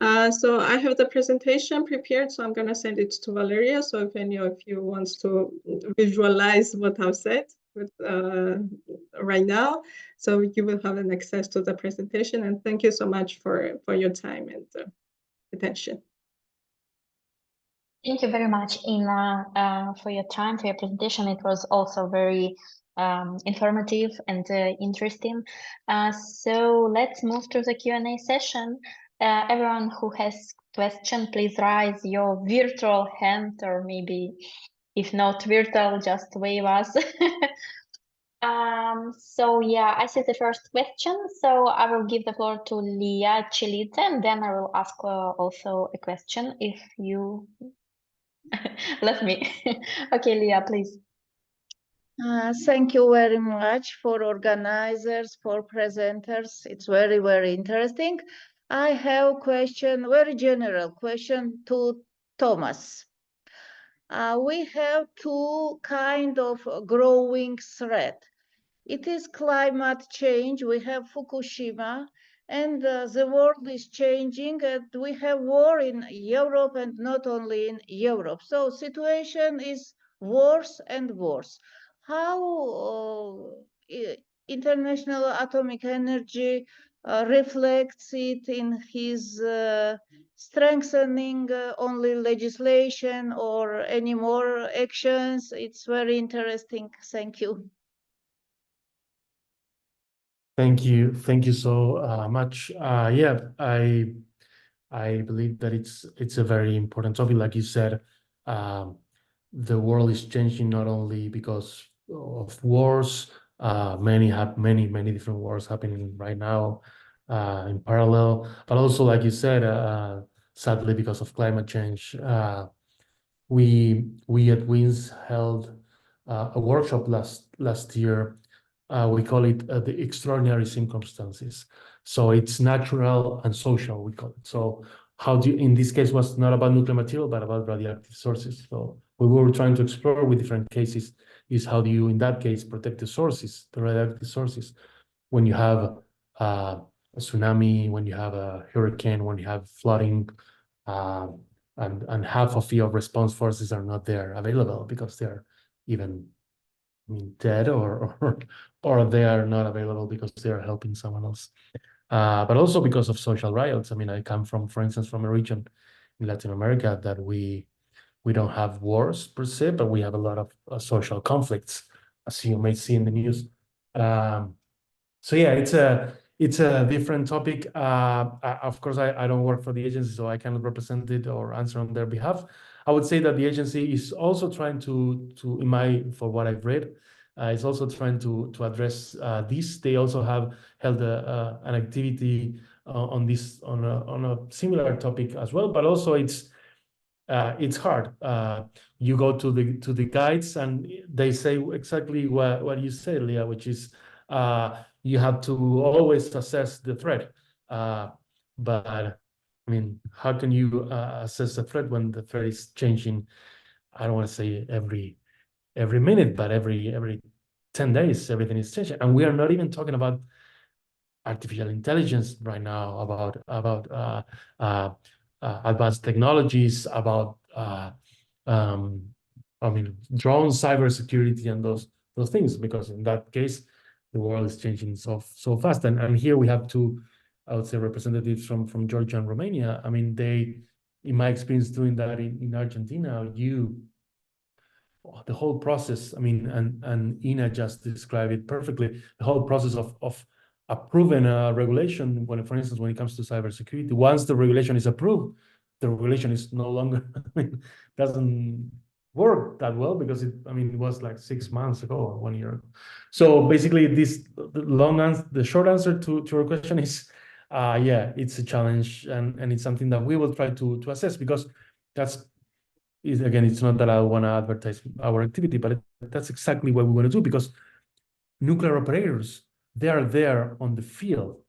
So I have the presentation prepared, so I'm going to send it to Valeria. So if any of you wants to visualize what I've said right now, so you will have an access to the presentation. And thank you so much for your time and attention. Thank you very much, Ina, for your time, for your presentation. It was also very informative and interesting. So let's move to the Q&A session. Everyone who has question, please raise your virtual hand, or maybe if not virtual, just wave us. So yeah, I see the first question. So I will give the floor to Leah Chilidze, and then I will ask also a question if you let me. Okay, Leah, please. Thank you very much for organizers, for presenters. It's very, very interesting. I have a question, very general question to Thomas. We have two kind of growing threat. It is climate change. We have Fukushima, and the world is changing, and we have war in Europe, and not only in Europe. So situation is worse and worse. How International Atomic Energy reflects it in his strengthening only legislation or any more actions? It's very interesting. Thank you. Thank you so much. Yeah, I believe that it's a very important topic. Like you said, the world is changing not only because of wars. Many different wars happening right now. in parallel. But also, like you said, sadly, because of climate change, we at WINS held a workshop last year. We call it the extraordinary circumstances. So it's natural and social, we call it. So how do you, in this case, was not about nuclear material, but about radioactive sources. So what we were trying to explore with different cases is how do you, in that case, protect the sources, the radioactive sources, when you have a tsunami, when you have a hurricane, when you have flooding, and half of your response forces are not there available because they're even, I mean, dead or they are not available because they are helping someone else. But also because of social riots. I mean, I come from, for instance, from a region in Latin America that we don't have wars per se, but we have a lot of social conflicts, as you may see in the news. So yeah, it's a different topic. Of course, I don't work for the agency, so I cannot represent it or answer on their behalf. I would say that the agency is also trying to for what I've read, is also trying to address this. They also have held an activity on this on a similar topic as well, but also it's hard. You go to the guides and they say exactly what you say, Leah, which is you have to always assess the threat. But I mean, how can you assess the threat when the threat is changing? I don't want to say every minute, but every 10 days, everything is changing. And we are not even talking about artificial intelligence right now, about advanced technologies, about I mean, drone cybersecurity and those things, because in that case, the world is changing so fast. And here we have two, I would say, representatives from Georgia and Romania. I mean, they, in my experience doing that in Argentina, the whole process, I mean, and Ina just described it perfectly, the whole process of approving a regulation, when, for instance, when it comes to cybersecurity, once the regulation is approved, the regulation is no longer, I mean, doesn't work that well because it was like 6 months ago or 1 year ago. So basically the short answer to your question is, yeah, it's a challenge, and it's something that we will try to assess, because again, it's not that I want to advertise our activity, but that's exactly what we want to do, because nuclear operators, they are there on the field.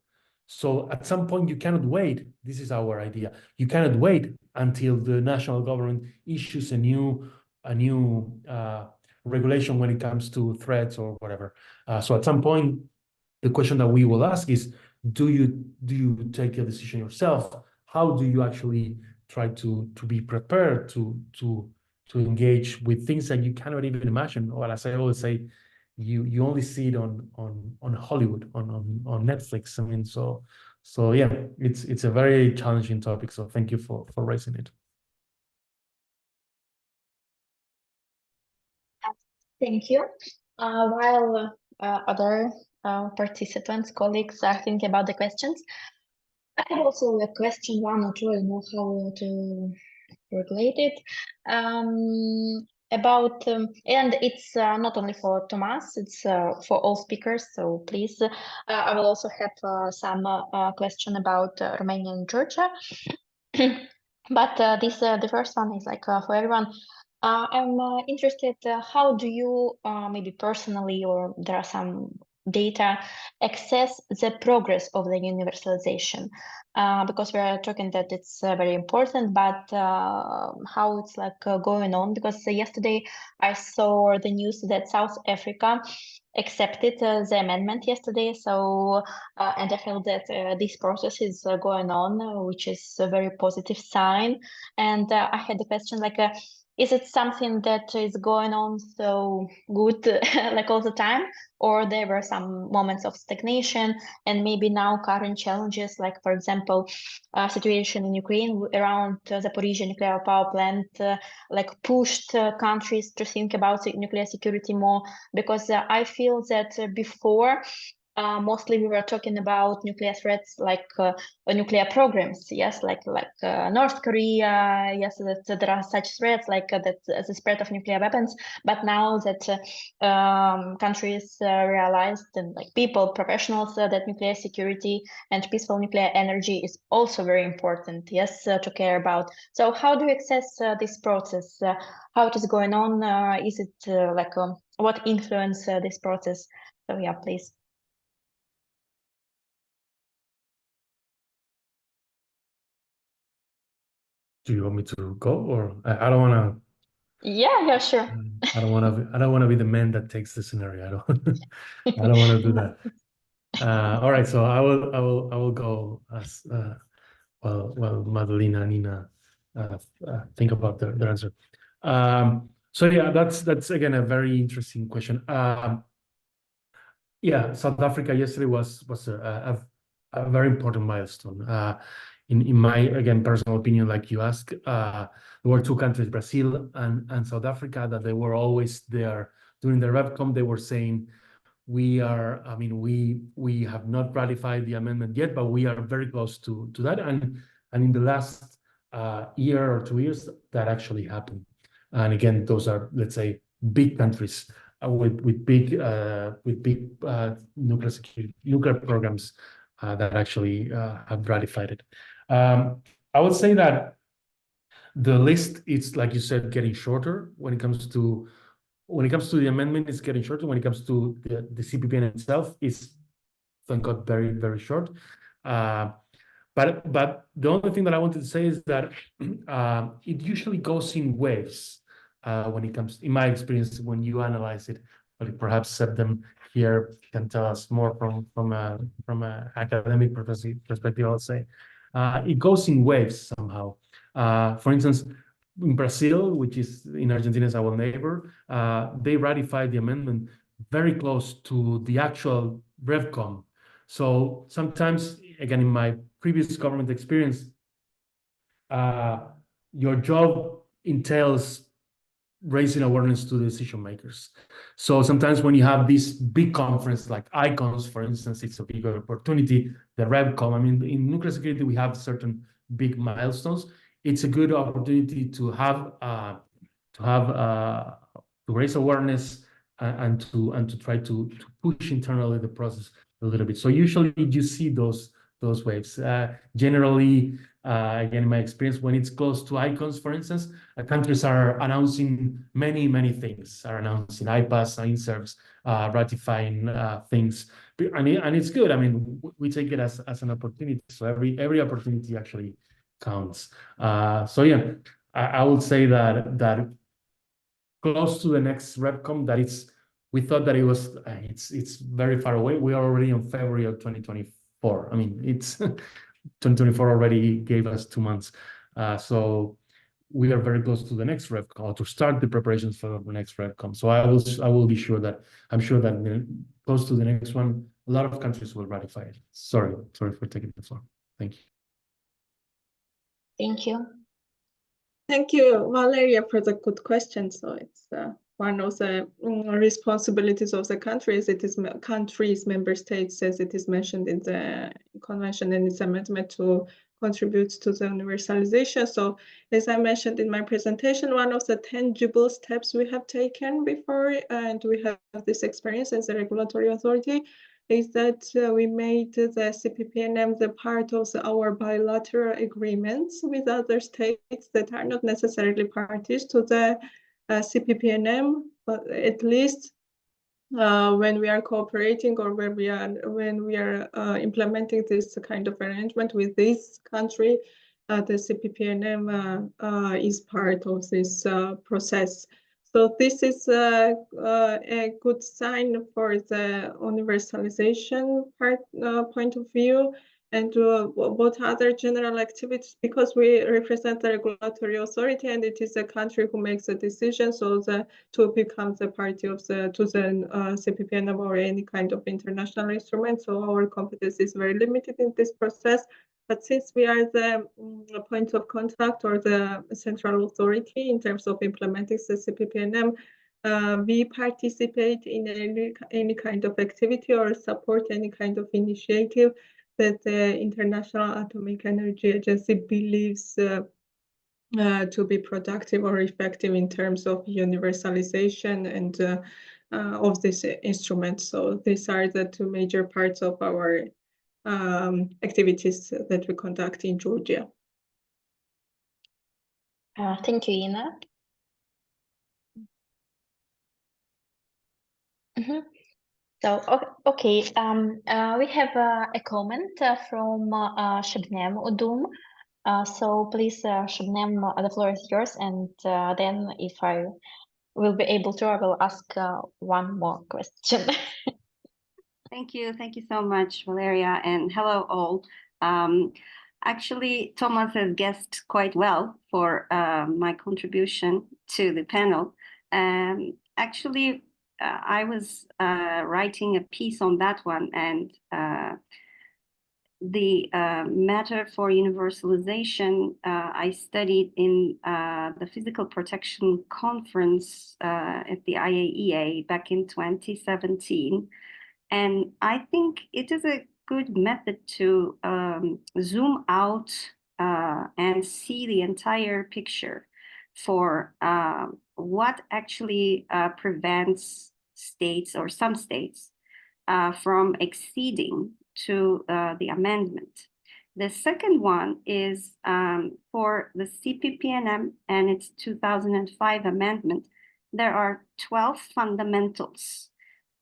So at some point, you cannot wait. This is our idea. You cannot wait until the national government issues a new regulation when it comes to threats or whatever. So at some point, the question that we will ask is, do you take a decision yourself? How do you actually try to be prepared to engage with things that you cannot even imagine? Or as I always say, you only see it on Hollywood, on Netflix. I mean, so yeah, it's a very challenging topic. So thank you for raising it. Thank you. While other participants, colleagues are thinking about the questions, I have also a question, one or two, I know how to regulate it. About and it's not only for Tomas, it's for all speakers. So please, I will also have some question about Romania and Georgia. But the first one is like for everyone. I'm interested, how do you, maybe personally, or there are some data, access the progress of the universalization? Because we are talking that it's very important, but how it's like going on? Because yesterday I saw the news that South Africa accepted the amendment yesterday. So, and I feel that this process is going on, which is a very positive sign. And I had the question like, is it something that is going on so good like all the time, or there were some moments of stagnation, and maybe now current challenges, like for example, situation in Ukraine around the Zaporizhzhia nuclear power plant, like pushed countries to think about nuclear security more? Because I feel that before mostly we were talking about nuclear threats like nuclear programs, yes, like North Korea, yes, that there are such threats like the spread of nuclear weapons. But now that countries realized, and like people, professionals, that nuclear security and peaceful nuclear energy is also very important, yes, to care about. So how do you assess this process? How it is going on? Is it what influence this process? So yeah, please. Do you want me to go, or I don't want to? Yeah, sure. I don't want to be the man that takes the scenario. I don't want to do that. All right, so I will go as while Madalena and Nina think about their answer. So yeah, that's again a very interesting question. Yeah, South Africa yesterday was a very important milestone. In my, again, personal opinion, like you asked, there were two countries, Brazil and South Africa, that they were always there. During the RevCom, they were saying, we have not ratified the amendment yet, but we are very close to that. And in the last year or 2 years, that actually happened. And again, those are, let's say, big countries with big nuclear programs that actually have ratified it. I would say that the list is, like you said, getting shorter when it comes to the amendment. It's getting shorter. When it comes to the CPPN itself, it's, thank God, very, very short. But the only thing that I wanted to say is that it usually goes in waves when it comes, in my experience, when you analyze it. But perhaps Septem here can tell us more from a academic perspective. I'll say it goes in waves somehow. For instance, in Brazil, which is in Argentina is our neighbor, they ratified the amendment very close to the actual RevCom. So sometimes, again, in my previous government experience, your job entails raising awareness to the decision makers. So sometimes when you have this big conference like ICONS, for instance, it's a big opportunity. The RevCom, I mean, in nuclear security, we have certain big milestones. It's a good opportunity to raise awareness and to try to push internally the process a little bit. So usually you see those waves. Generally, again, in my experience, when it's close to ICONS, for instance, countries are announcing many things, are announcing IPAS, INSERVs, ratifying things, and it's good. I mean, we take it as an opportunity. So every opportunity actually counts. So yeah, I would say that close to the next RevCom, we thought that it's very far away. We are already in February of 2024. I mean, it's 2024 already gave us 2 months. So we are very close to the next RevCom, or to start the preparations for the next RevCom. So I'm sure that close to the next one, a lot of countries will ratify it. Sorry for taking the floor. Thank you. Thank you. Thank you, Valeria, for the good question. So it's one of the responsibilities of the countries. It is countries, member states, as it is mentioned in the convention and its amendment, to contribute to the universalization. So as I mentioned in my presentation, one of the tangible steps we have taken before, and we have this experience as a regulatory authority, is that we made the CPPNM the part of our bilateral agreements with other states that are not necessarily parties to the CPPNM, but at least when we are cooperating, or when we are implementing this kind of arrangement with this country, the CPPNM is part of this process. So this is a good sign for the universalization point of view. And what other general activities, because we represent the regulatory authority and it is a country who makes the decision, so to become the party to the CPPNM or any kind of international instrument. So our competence is very limited in this process. But since we are the point of contact or the central authority in terms of implementing the CPPNM, we participate in any kind of activity or support any kind of initiative that the International Atomic Energy Agency believes to be productive or effective in terms of universalization and of this instrument. So these are the two major parts of our activities that we conduct in Georgia. Thank you, Ina. So, okay, we have a comment from Shabnem Udum. So please, Shabnem, the floor is yours. And then if I will be able to, I will ask one more question. Thank you so much, Valeria, and hello all. Actually, Thomas has guessed quite well for my contribution to the panel. Actually, I was writing a piece on that one, and the matter for universalization I studied in the Physical Protection Conference at the IAEA back in 2017. And I think it is a good method to zoom out and see the entire picture for what actually prevents states or some states from acceding to the amendment. The second one is for the CPPNM and its 2005 amendment. There are 12 fundamentals.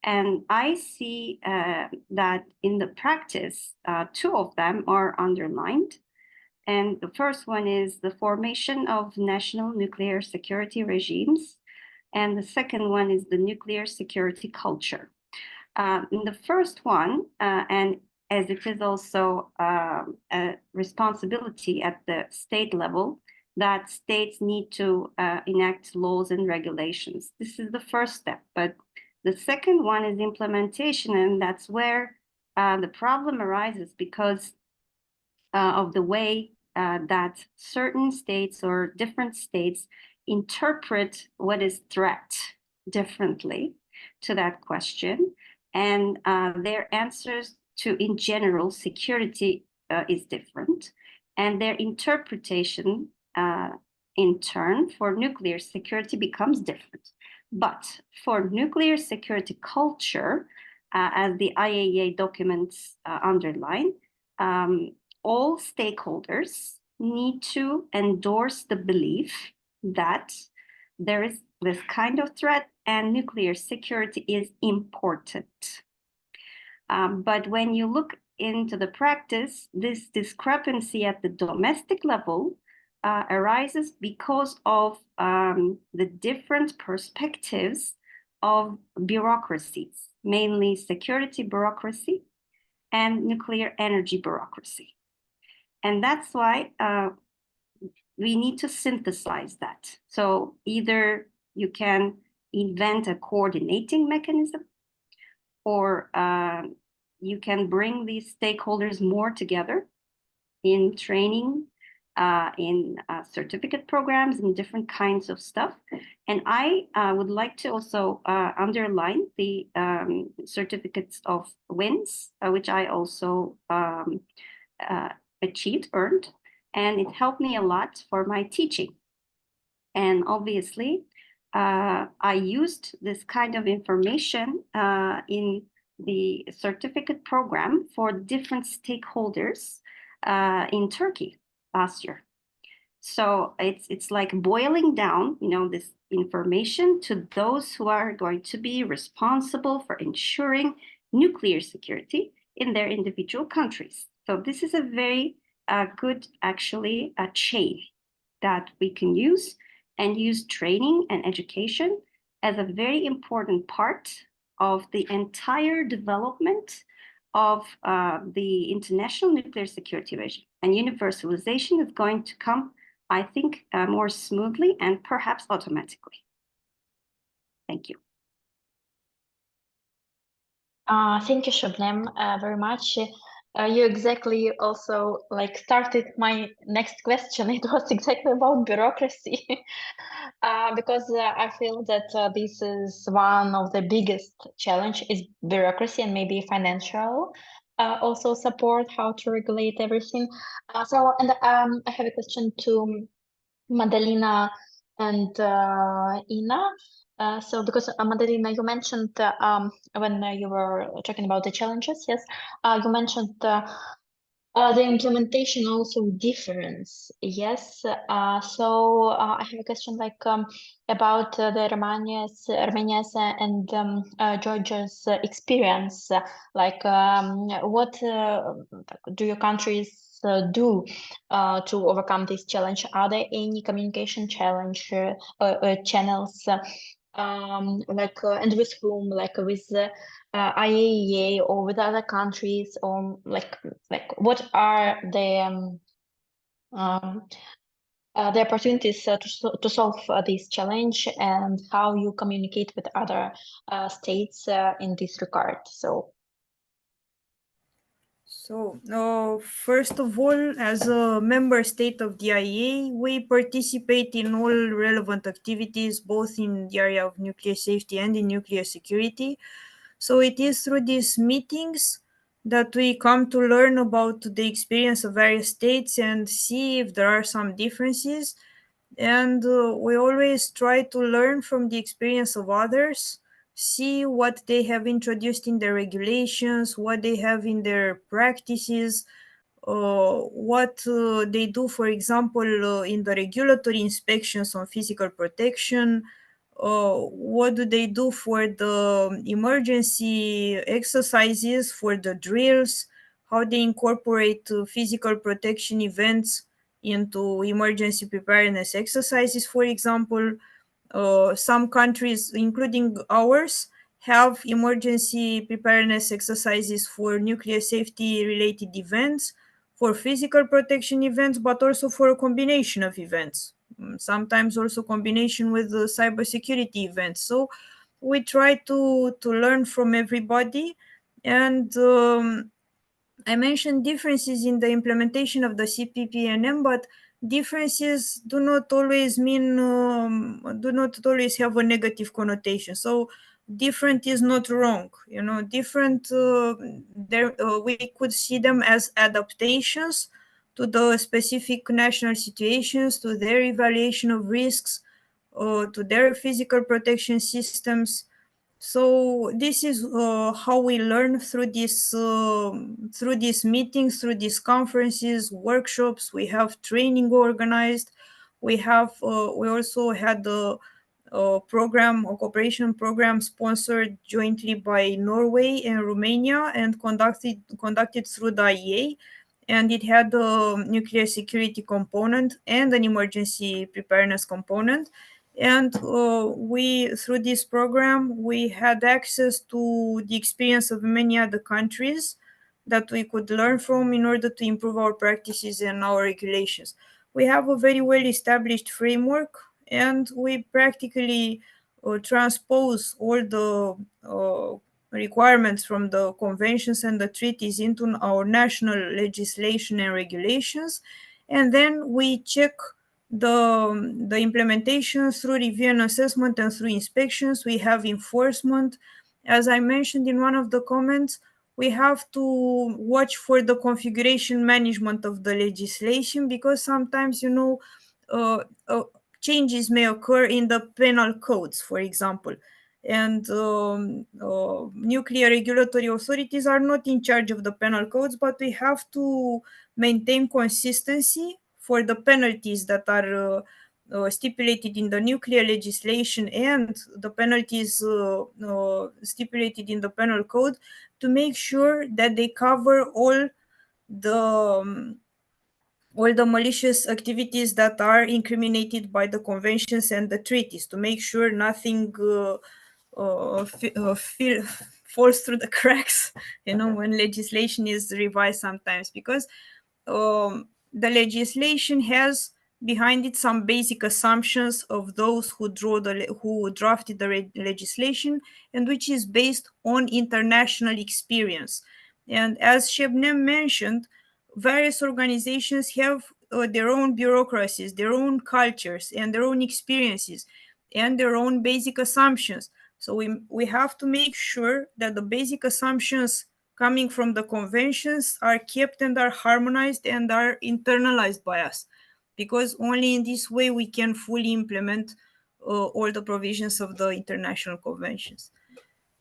And I see that in the practice, 2 of them are underlined. And the first one is the formation of national nuclear security regimes. And the second one is the nuclear security culture. In the first one, and as it is also a responsibility at the state level, that states need to enact laws and regulations. This is the first step, but the second one is implementation, and that's where the problem arises because of the way that certain states or different states interpret what is threat differently to that question. And their answers to, in general, security is different. And their interpretation, in turn, for nuclear security becomes different. But for nuclear security culture, as the IAEA documents underline, all stakeholders need to endorse the belief that there is this kind of threat and nuclear security is important. But when you look into the practice, this discrepancy at the domestic level arises because of the different perspectives of bureaucracies, mainly security bureaucracy and nuclear energy bureaucracy. And that's why we need to synthesize that. So either you can invent a coordinating mechanism, or you can bring these stakeholders more together in training, in certificate programs, and different kinds of stuff. And I would like to also underline the certificates of WINS, which I also earned, and it helped me a lot for my teaching. And obviously, I used this kind of information in the certificate program for different stakeholders in Turkey last year. So it's like boiling down, this information to those who are going to be responsible for ensuring nuclear security in their individual countries. So this is a very good, actually, a chain that we can use, and use training and education as a very important part of the entire development of the international nuclear security regime. And universalization is going to come, I think, more smoothly and perhaps automatically. Thank you. Thank you, Shabnem, very much. You exactly also like started my next question. It was exactly about bureaucracy, because I feel that this is one of the biggest challenge is bureaucracy and maybe financial also support how to regulate everything. I have a question to Madalina and Ina. So because Madalina, you mentioned when you were talking about the challenges, yes, you mentioned the implementation also difference. Yes. I have a question like about the Romania's and Georgia's experience. Like, what do your countries do to overcome this challenge? Are there any communication challenge channels? And with whom, like with IAEA or with other countries, or like what are the opportunities to solve this challenge, and how you communicate with other states in this regard? So, first of all, as a member state of the IAEA, we participate in all relevant activities, both in the area of nuclear safety and in nuclear security. So it is through these meetings that we come to learn about the experience of various states and see if there are some differences. And we always try to learn from the experience of others, see what they have introduced in their regulations, what they have in their practices, what they do, for example, in the regulatory inspections on physical protection, what do they do for the emergency exercises, for the drills, how they incorporate physical protection events into emergency preparedness exercises, for example. Some countries, including ours, have emergency preparedness exercises for nuclear safety related events, for physical protection events, but also for a combination of events. Sometimes also combination with the cybersecurity events. So we try to learn from everybody. And I mentioned differences in the implementation of the CPPNM, but differences do not always have a negative connotation. So different is not wrong. Different, we could see them as adaptations to the specific national situations, to their evaluation of risks, to their physical protection systems. So this is how we learn through these meetings, through these conferences, workshops. We have training organized. We also had a cooperation program sponsored jointly by Norway and Romania and conducted through the IEA. And it had a nuclear security component and an emergency preparedness component. And through this program, we had access to the experience of many other countries that we could learn from in order to improve our practices and our regulations. We have a very well established framework, and we practically transpose all the requirements from the conventions and the treaties into our national legislation and regulations. And then we check the implementation through review and assessment and through inspections. We have enforcement. As I mentioned in one of the comments, we have to watch for the configuration management of the legislation, because sometimes, uh, uh, changes may occur in the penal codes, for example. And nuclear regulatory authorities are not in charge of the penal codes, but we have to maintain consistency for the penalties that are stipulated in the nuclear legislation and the penalties stipulated in the penal code, to make sure that they cover the um, all the malicious activities that are incriminated by the conventions and the treaties, to make sure nothing falls through the cracks, when legislation is revised sometimes, because the legislation has behind it some basic assumptions of those who drafted the legislation, and which is based on international experience. And as Shebnem mentioned, various organizations have their own bureaucracies, their own cultures, and their own experiences, and their own basic assumptions. So we have to make sure that the basic assumptions coming from the conventions are kept and are harmonized and are internalized by us, because only in this way we can fully implement all the provisions of the international conventions.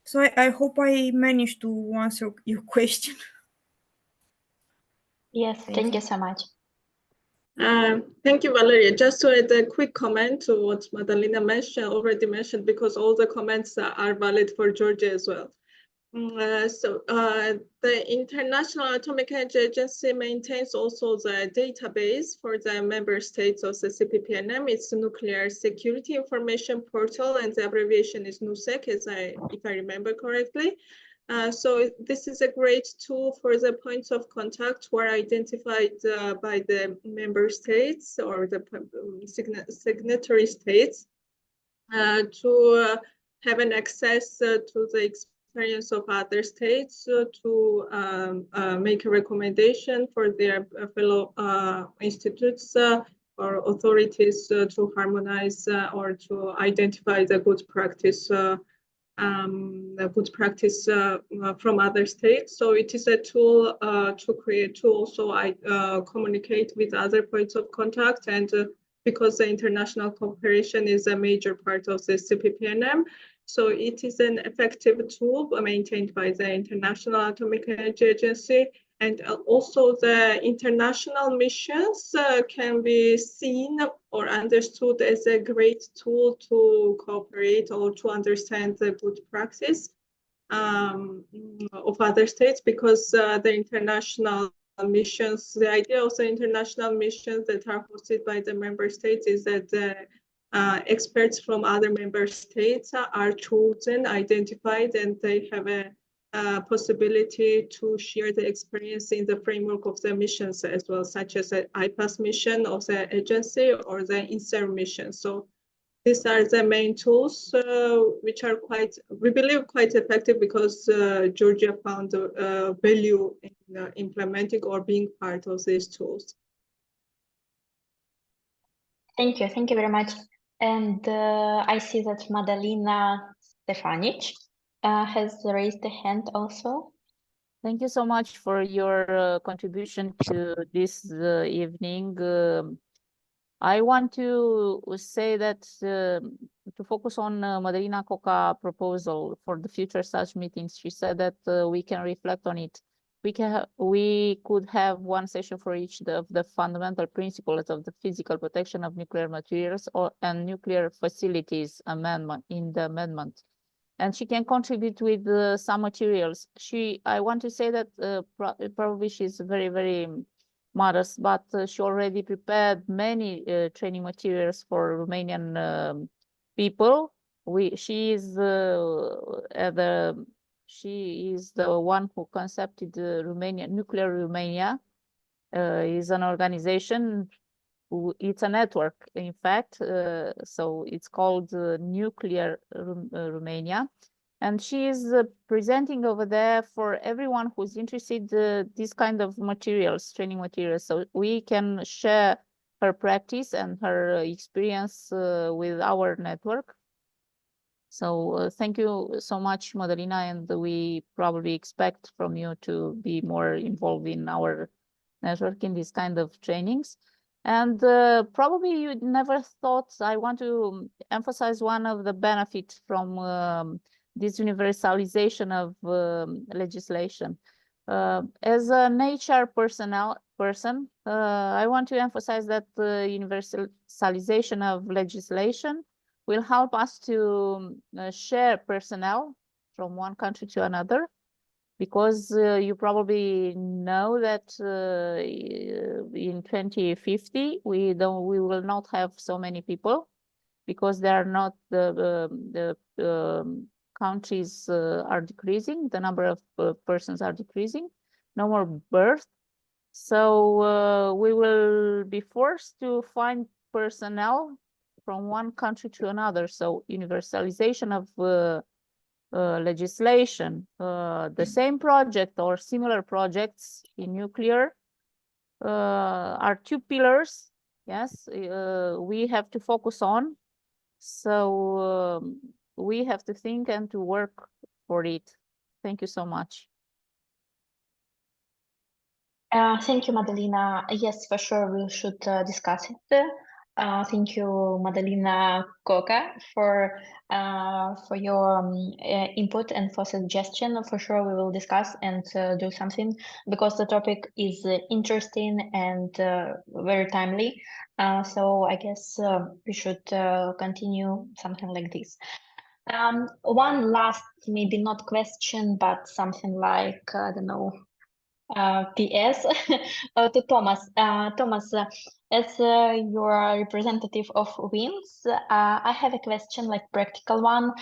So I hope I managed to answer your question. Yes, thank you so much. Thank you, Valeria. Just to add a quick comment to what Madalina already mentioned, because all the comments are valid for Georgia as well. The International Atomic Energy Agency maintains also the database for the member states of the CPPNM. It's the Nuclear Security Information Portal, and the abbreviation is NUSEC, if I remember correctly. So this is a great tool for the points of contact who are identified by the member states or the signatory states to have an access to the experience of other states to make a recommendation for their fellow institutes or authorities to harmonize or to identify the good practice from other states. So it is a tool to also communicate with other points of contact, and because the international cooperation is a major part of the CPPNM, so it is an effective tool maintained by the International Atomic Energy Agency. And also the international missions can be seen or understood as a great tool to cooperate or to understand the good practice of other states, because the international missions, the idea of the international missions that are hosted by the member states is that the experts from other member states are chosen, identified, and they have a possibility to share the experience in the framework of the missions as well, such as the IPAS mission of the agency or the INSERM mission. So these are the main tools which are we believe quite effective, because Georgia found value in implementing or being part of these tools. Thank you very much. And I see that Madalina Stefanic has raised a hand also. Thank you so much for your contribution to this evening. I want to say that to focus on Madalina Coca proposal for the future such meetings. She said that we can reflect on it. We could have one session for each of the fundamental principles of the physical protection of nuclear materials and nuclear facilities amendment in the amendment. And she can contribute with some materials. I want to say that probably she's very, very modest, but she already prepared many training materials for Romanian people. She is the one who concepted Nuclear Romania. Is an organization. It's a network, in fact. So it's called Nuclear Romania. And she is presenting over there for everyone who's interested this kind of materials, training materials. So we can share her practice and her experience with our network. So thank you so much, Madalina, and we probably expect from you to be more involved in our network in this kind of trainings. And probably you never thought, I want to emphasize one of the benefits from this universalization of legislation. As an HR person, I want to emphasize that the universalization of legislation will help us to share personnel from one country to another, because you probably know that in 2050 we will not have so many people, because there are not the countries are decreasing, the number of persons are decreasing, no more birth. So we will be forced to find personnel from one country to another. So universalization of legislation. The same project or similar projects in nuclear are two pillars, yes, we have to focus on. So we have to think and to work for it. Thank you so much. Thank you, Madalina. Yes, for sure, we should discuss it. Thank you, Madalina Koka, for your input and for suggestion. For sure, we will discuss and do something because the topic is interesting and very timely. So I guess we should continue something like this. One last, maybe not question, but something like, I don't know, PS to Thomas. Thomas, as you are representative of WINS, I have a question, like practical one.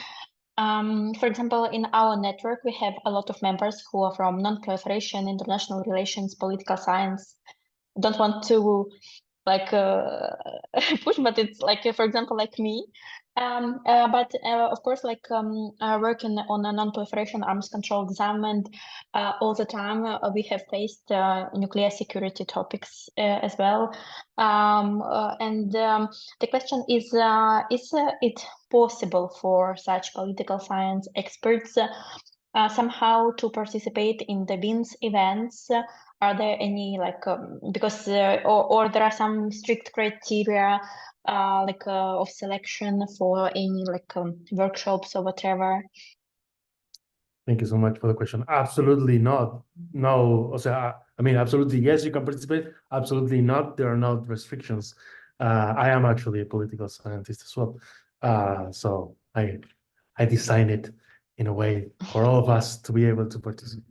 For example, in our network, we have a lot of members who are from non-proliferation, international relations, political science. Don't want to like push, but it's like, for example, like me. But of course, like working on a non-proliferation arms control disarmament all the time, we have faced nuclear security topics as well. The question is it possible for such political science experts somehow to participate in the WINS events? Are there any like because or there are some strict criteria of selection for any like workshops or whatever? Thank you so much for the question. Absolutely not. No, I mean, absolutely yes, you can participate. Absolutely not. There are no restrictions. I am actually a political scientist as well. So I designed it in a way for all of us to be able to participate.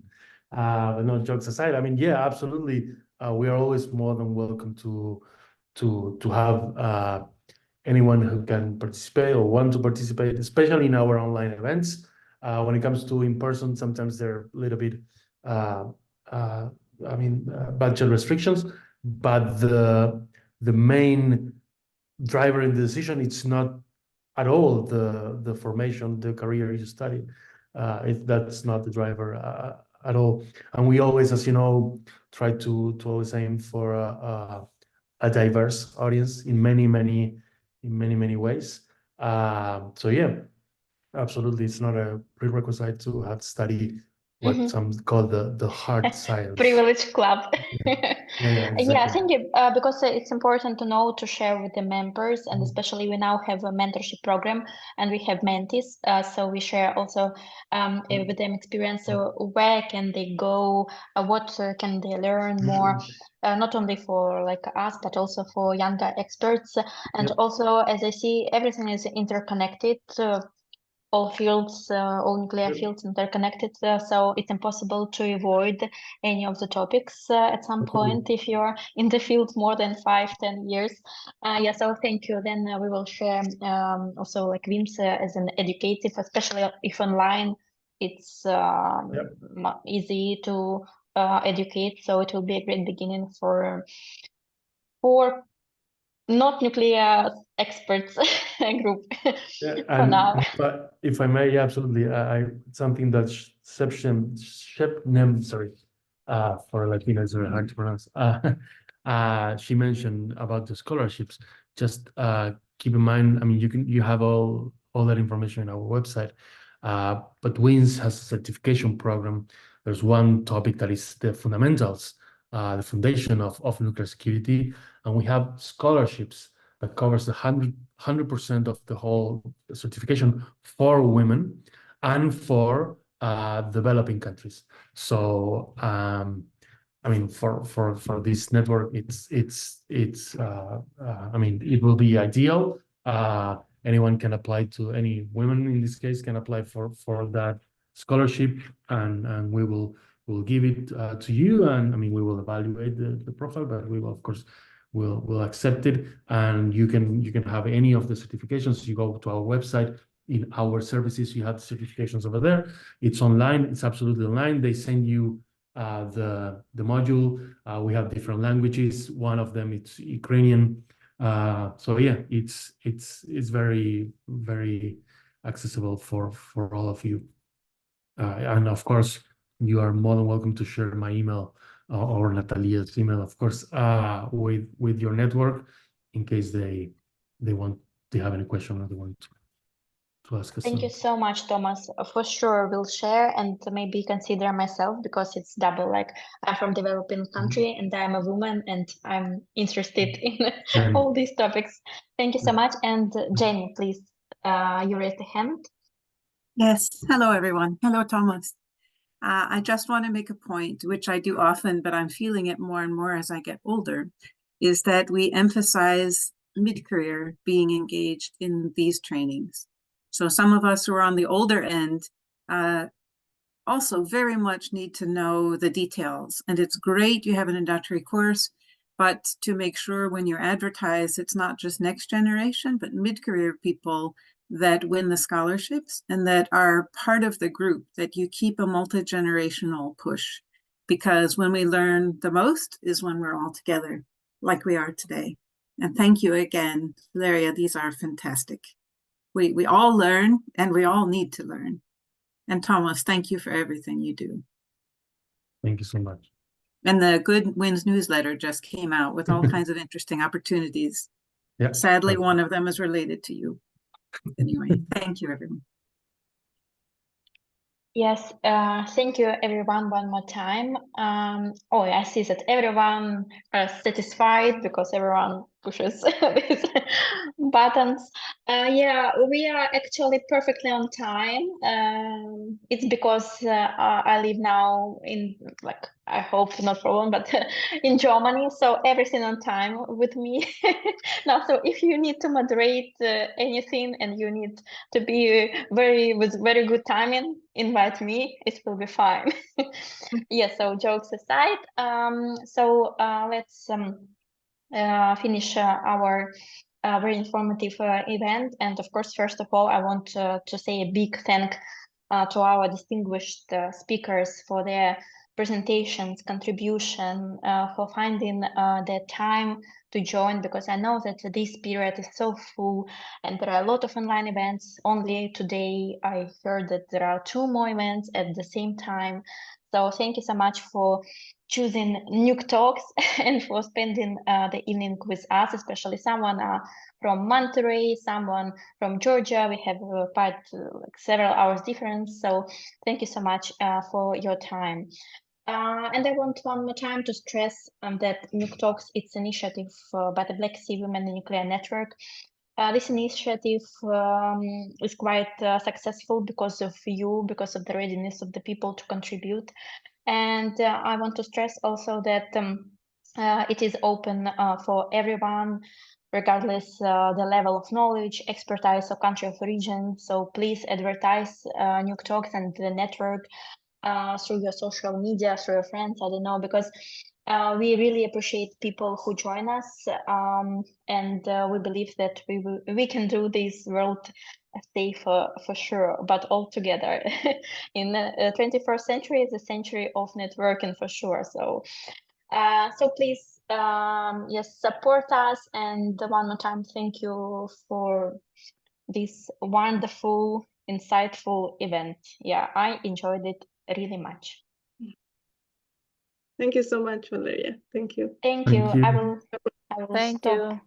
But no, jokes aside, I mean, yeah, absolutely. We are always more than welcome to have anyone who can participate or want to participate, especially in our online events. When it comes to in person, sometimes they're a little bit, budget restrictions. But the main driver in the decision, it's not at all the formation, the career you study. That's not the driver at all. And we always, as you know, try to always aim for a diverse audience in many ways. So yeah, absolutely, it's not a prerequisite to have studied what some call the hard science. Privilege club. Yeah, exactly. Yeah, I think because it's important to know, to share with the members, and especially we now have a mentorship program and we have mentees, so we share also with them experience. So where can they go? What can they learn more? Not only for like us, but also for younger experts. And also, as I see, everything is interconnected. All fields, all nuclear fields interconnected, so it's impossible to avoid any of the topics at some point if you're in the field more than 5-10 years. Yeah, so thank you. Then we will share also like WIMS as an educative, especially if online, it's easy to educate. So it will be a great beginning for not nuclear experts group for now. If I may, absolutely. Something that Shepnem, sorry, for Latino, it's very hard to pronounce. She mentioned about the scholarships. Just keep in mind, I mean, you have all that information on our website. But WINS has a certification program. There's one topic that is the fundamentals, the foundation of nuclear security. And we have scholarships that covers 100% of the whole certification for women and for developing countries. So I mean, for this network, I mean, it will be ideal. Anyone can apply to, any women in this case can apply for that scholarship, and we'll give it to you, and I mean, we will evaluate the profile, but we will, of course, we'll accept it, and you can have any of the certifications. You go to our website, in our services, you have the certifications over there. It's online. It's absolutely online. They send you the module. We have different languages. One of them, it's Ukrainian. So yeah, it's very accessible for all of you. And of course, you are more than welcome to share my email or Natalia's email, of course, with your network in case they want to have any question or they want to ask us. Thank you so much, Thomas. For sure, we'll share and maybe consider myself because it's double. Like I'm from developing country and I'm a woman and I'm interested in all these topics. Thank you so much. And Jenny, please, you raised a hand. Yes. Hello, everyone. Hello, Thomas. I just want to make a point, which I do often, but I'm feeling it more and more as I get older, is that we emphasize mid-career being engaged in these trainings. So some of us who are on the older end also very much need to know the details. And it's great you have an introductory course, but to make sure when you're advertised, it's not just next generation, but mid-career people that win the scholarships and that are part of the group, that you keep a multi-generational push. Because when we learn the most is when we're all together, like we are today. And thank you again, Valeria. These are fantastic. We all learn and we all need to learn. And Thomas, thank you for everything you do. Thank you so much. And the Good Winds newsletter just came out with all kinds of interesting opportunities. Yeah. Sadly, one of them is related to you. Anyway, thank you, everyone. Yes, thank you everyone one more time. Oh, I see that everyone is satisfied because everyone pushes these buttons. Yeah, we are actually perfectly on time. It's because I live now in, like, I hope not for long, but in Germany, so everything on time with me. Now, so if you need to moderate anything and you need to be with very good timing, invite me, it will be fine. Yeah, so jokes aside, let's finish our very informative event. And of course, first of all, I want to say a big thank to our distinguished speakers for their presentations, contribution, for finding the time to join, because I know that this period is so full and there are a lot of online events. Only today I heard that there are 2 more events at the same time. So thank you so much for choosing NucTalks and for spending the evening with us, especially someone from Monterey, someone from Georgia. We have quite like several hours difference. So thank you so much for your time. And I want one more time to stress that NucTalks, it's initiative by the Black Sea Women Nuclear Network. This initiative is quite successful because of you, because of the readiness of the people to contribute. And I want to stress also that it is open for everyone, regardless the level of knowledge, expertise, or country of origin. So please advertise NucTalks and the network through your social media, through your friends, I don't know, because we really appreciate people who join us, and we believe that we can do this world safe for sure, but all together. In the 21st century is the century of networking for sure. So so please, yes, support us. And one more time, thank you for this wonderful, insightful event. Yeah, I enjoyed it really much. Thank you so much, Valeria. Thank you. Thank you. I will Thank stop. you.